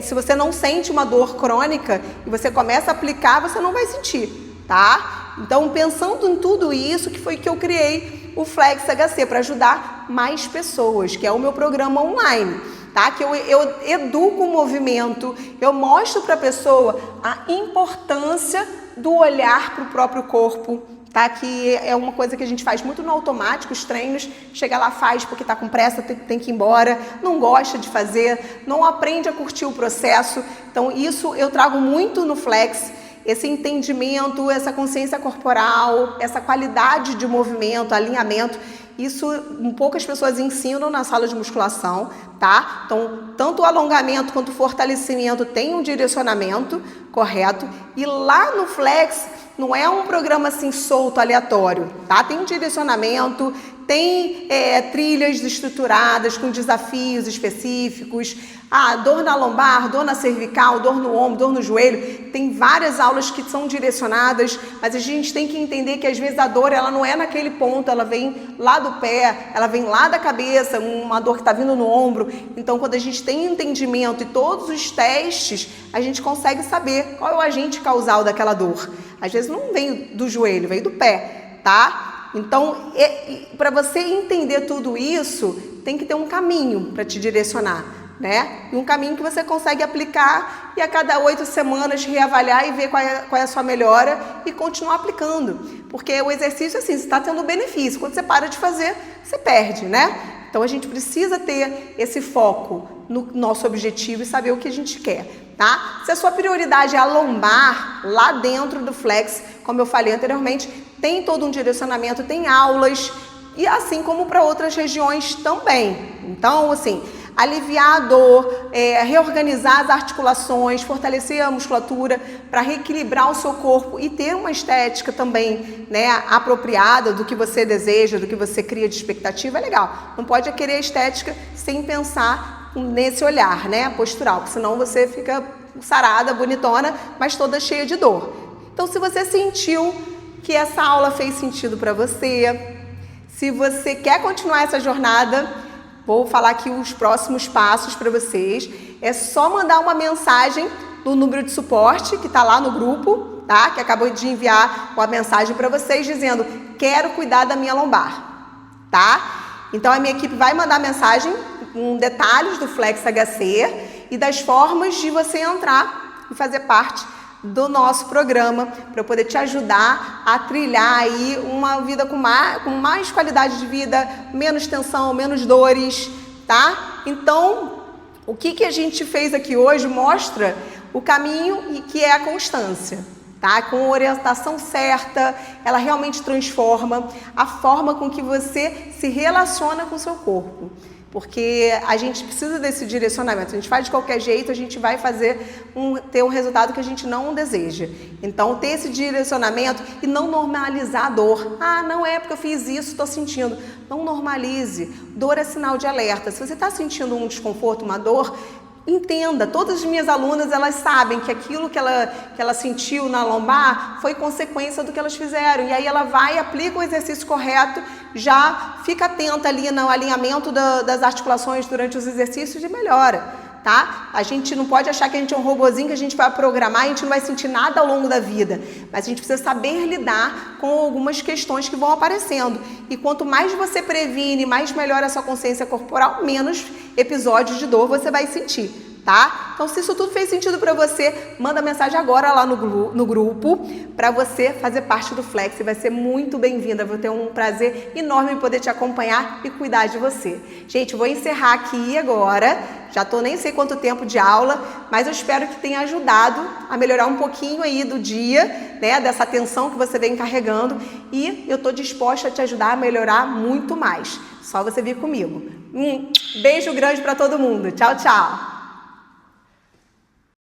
se você não sente uma dor crônica e você começa a aplicar, você não vai sentir, tá? Então, pensando em tudo isso, que foi que eu criei o Flex HC para ajudar mais pessoas, que é o meu programa online, tá? Que eu educo o movimento, eu mostro para a pessoa a importância do olhar para o próprio corpo, tá? Que é uma coisa que a gente faz muito no automático, os treinos, chega lá, faz porque está com pressa, tem que ir embora, não gosta de fazer, não aprende a curtir o processo. Então, isso eu trago muito no Flex. Esse entendimento, essa consciência corporal, essa qualidade de movimento, alinhamento, isso poucas pessoas ensinam na sala de musculação, tá? Então, tanto o alongamento quanto o fortalecimento tem um direcionamento correto. E lá no Flex, não é um programa assim solto, aleatório, tá? Tem um direcionamento, tem trilhas estruturadas com desafios específicos, dor na lombar, dor na cervical, dor no ombro, dor no joelho. Tem várias aulas que são direcionadas, mas a gente tem que entender que às vezes a dor ela não é naquele ponto, ela vem lá do pé, ela vem lá da cabeça, uma dor que está vindo no ombro. Então, quando a gente tem entendimento e todos os testes, a gente consegue saber qual é o agente causal daquela dor. Às vezes não vem do joelho, vem do pé, tá? Então, para você entender tudo isso, tem que ter um caminho para te direcionar, né? E um caminho que você consegue aplicar e a cada 8 semanas reavaliar e ver qual é a sua melhora e continuar aplicando. Porque o exercício, assim, você está tendo benefício. Quando você para de fazer, você perde, né? Então, a gente precisa ter esse foco no nosso objetivo e saber o que a gente quer, tá? Se a sua prioridade é a lombar, lá dentro do Flex, como eu falei anteriormente, tem todo um direcionamento, tem aulas, e assim como para outras regiões também. Então, assim, aliviar a dor, reorganizar as articulações, fortalecer a musculatura para reequilibrar o seu corpo e ter uma estética também, né, apropriada do que você deseja, do que você cria de expectativa, é legal. Não pode querer estética sem pensar nesse olhar, né, postural, porque senão você fica sarada, bonitona, mas toda cheia de dor. Então, se você sentiu que essa aula fez sentido para você, se você quer continuar essa jornada, vou falar aqui os próximos passos para vocês. É só mandar uma mensagem no número de suporte que está lá no grupo, tá? Que acabou de enviar uma mensagem para vocês dizendo: quero cuidar da minha lombar, tá? Então a minha equipe vai mandar mensagem com detalhes do Flex HC e das formas de você entrar e fazer parte do nosso programa para poder te ajudar a trilhar aí uma vida com mais qualidade de vida, menos tensão, menos dores, tá? Então, o que a gente fez aqui hoje mostra o caminho e que é a constância, tá? Com a orientação certa, ela realmente transforma a forma com que você se relaciona com o seu corpo. Porque a gente precisa desse direcionamento. A gente faz de qualquer jeito, a gente vai ter um resultado que a gente não deseja. Então, ter esse direcionamento e não normalizar a dor. Ah, não é porque eu fiz isso, estou sentindo. Não normalize. Dor é sinal de alerta. Se você está sentindo um desconforto, uma dor, entenda, todas as minhas alunas, elas sabem que aquilo que ela sentiu na lombar foi consequência do que elas fizeram. E aí ela vai, aplica o exercício correto, já fica atenta ali no alinhamento das articulações durante os exercícios e melhora. Tá? A gente não pode achar que a gente é um robozinho que a gente vai programar e a gente não vai sentir nada ao longo da vida. Mas a gente precisa saber lidar com algumas questões que vão aparecendo. E quanto mais você previne, mais melhora a sua consciência corporal, menos episódios de dor você vai sentir. Tá? Então, se isso tudo fez sentido para você, manda mensagem agora lá no grupo para você fazer parte do Flex. Vai ser muito bem-vinda. Vou ter um prazer enorme em poder te acompanhar e cuidar de você. Gente, vou encerrar aqui agora. Já tô nem sei quanto tempo de aula, mas eu espero que tenha ajudado a melhorar um pouquinho aí do dia, né? Dessa atenção que você vem carregando. E eu tô disposta a te ajudar a melhorar muito mais. Só você vir comigo. Um beijo grande para todo mundo. Tchau, tchau.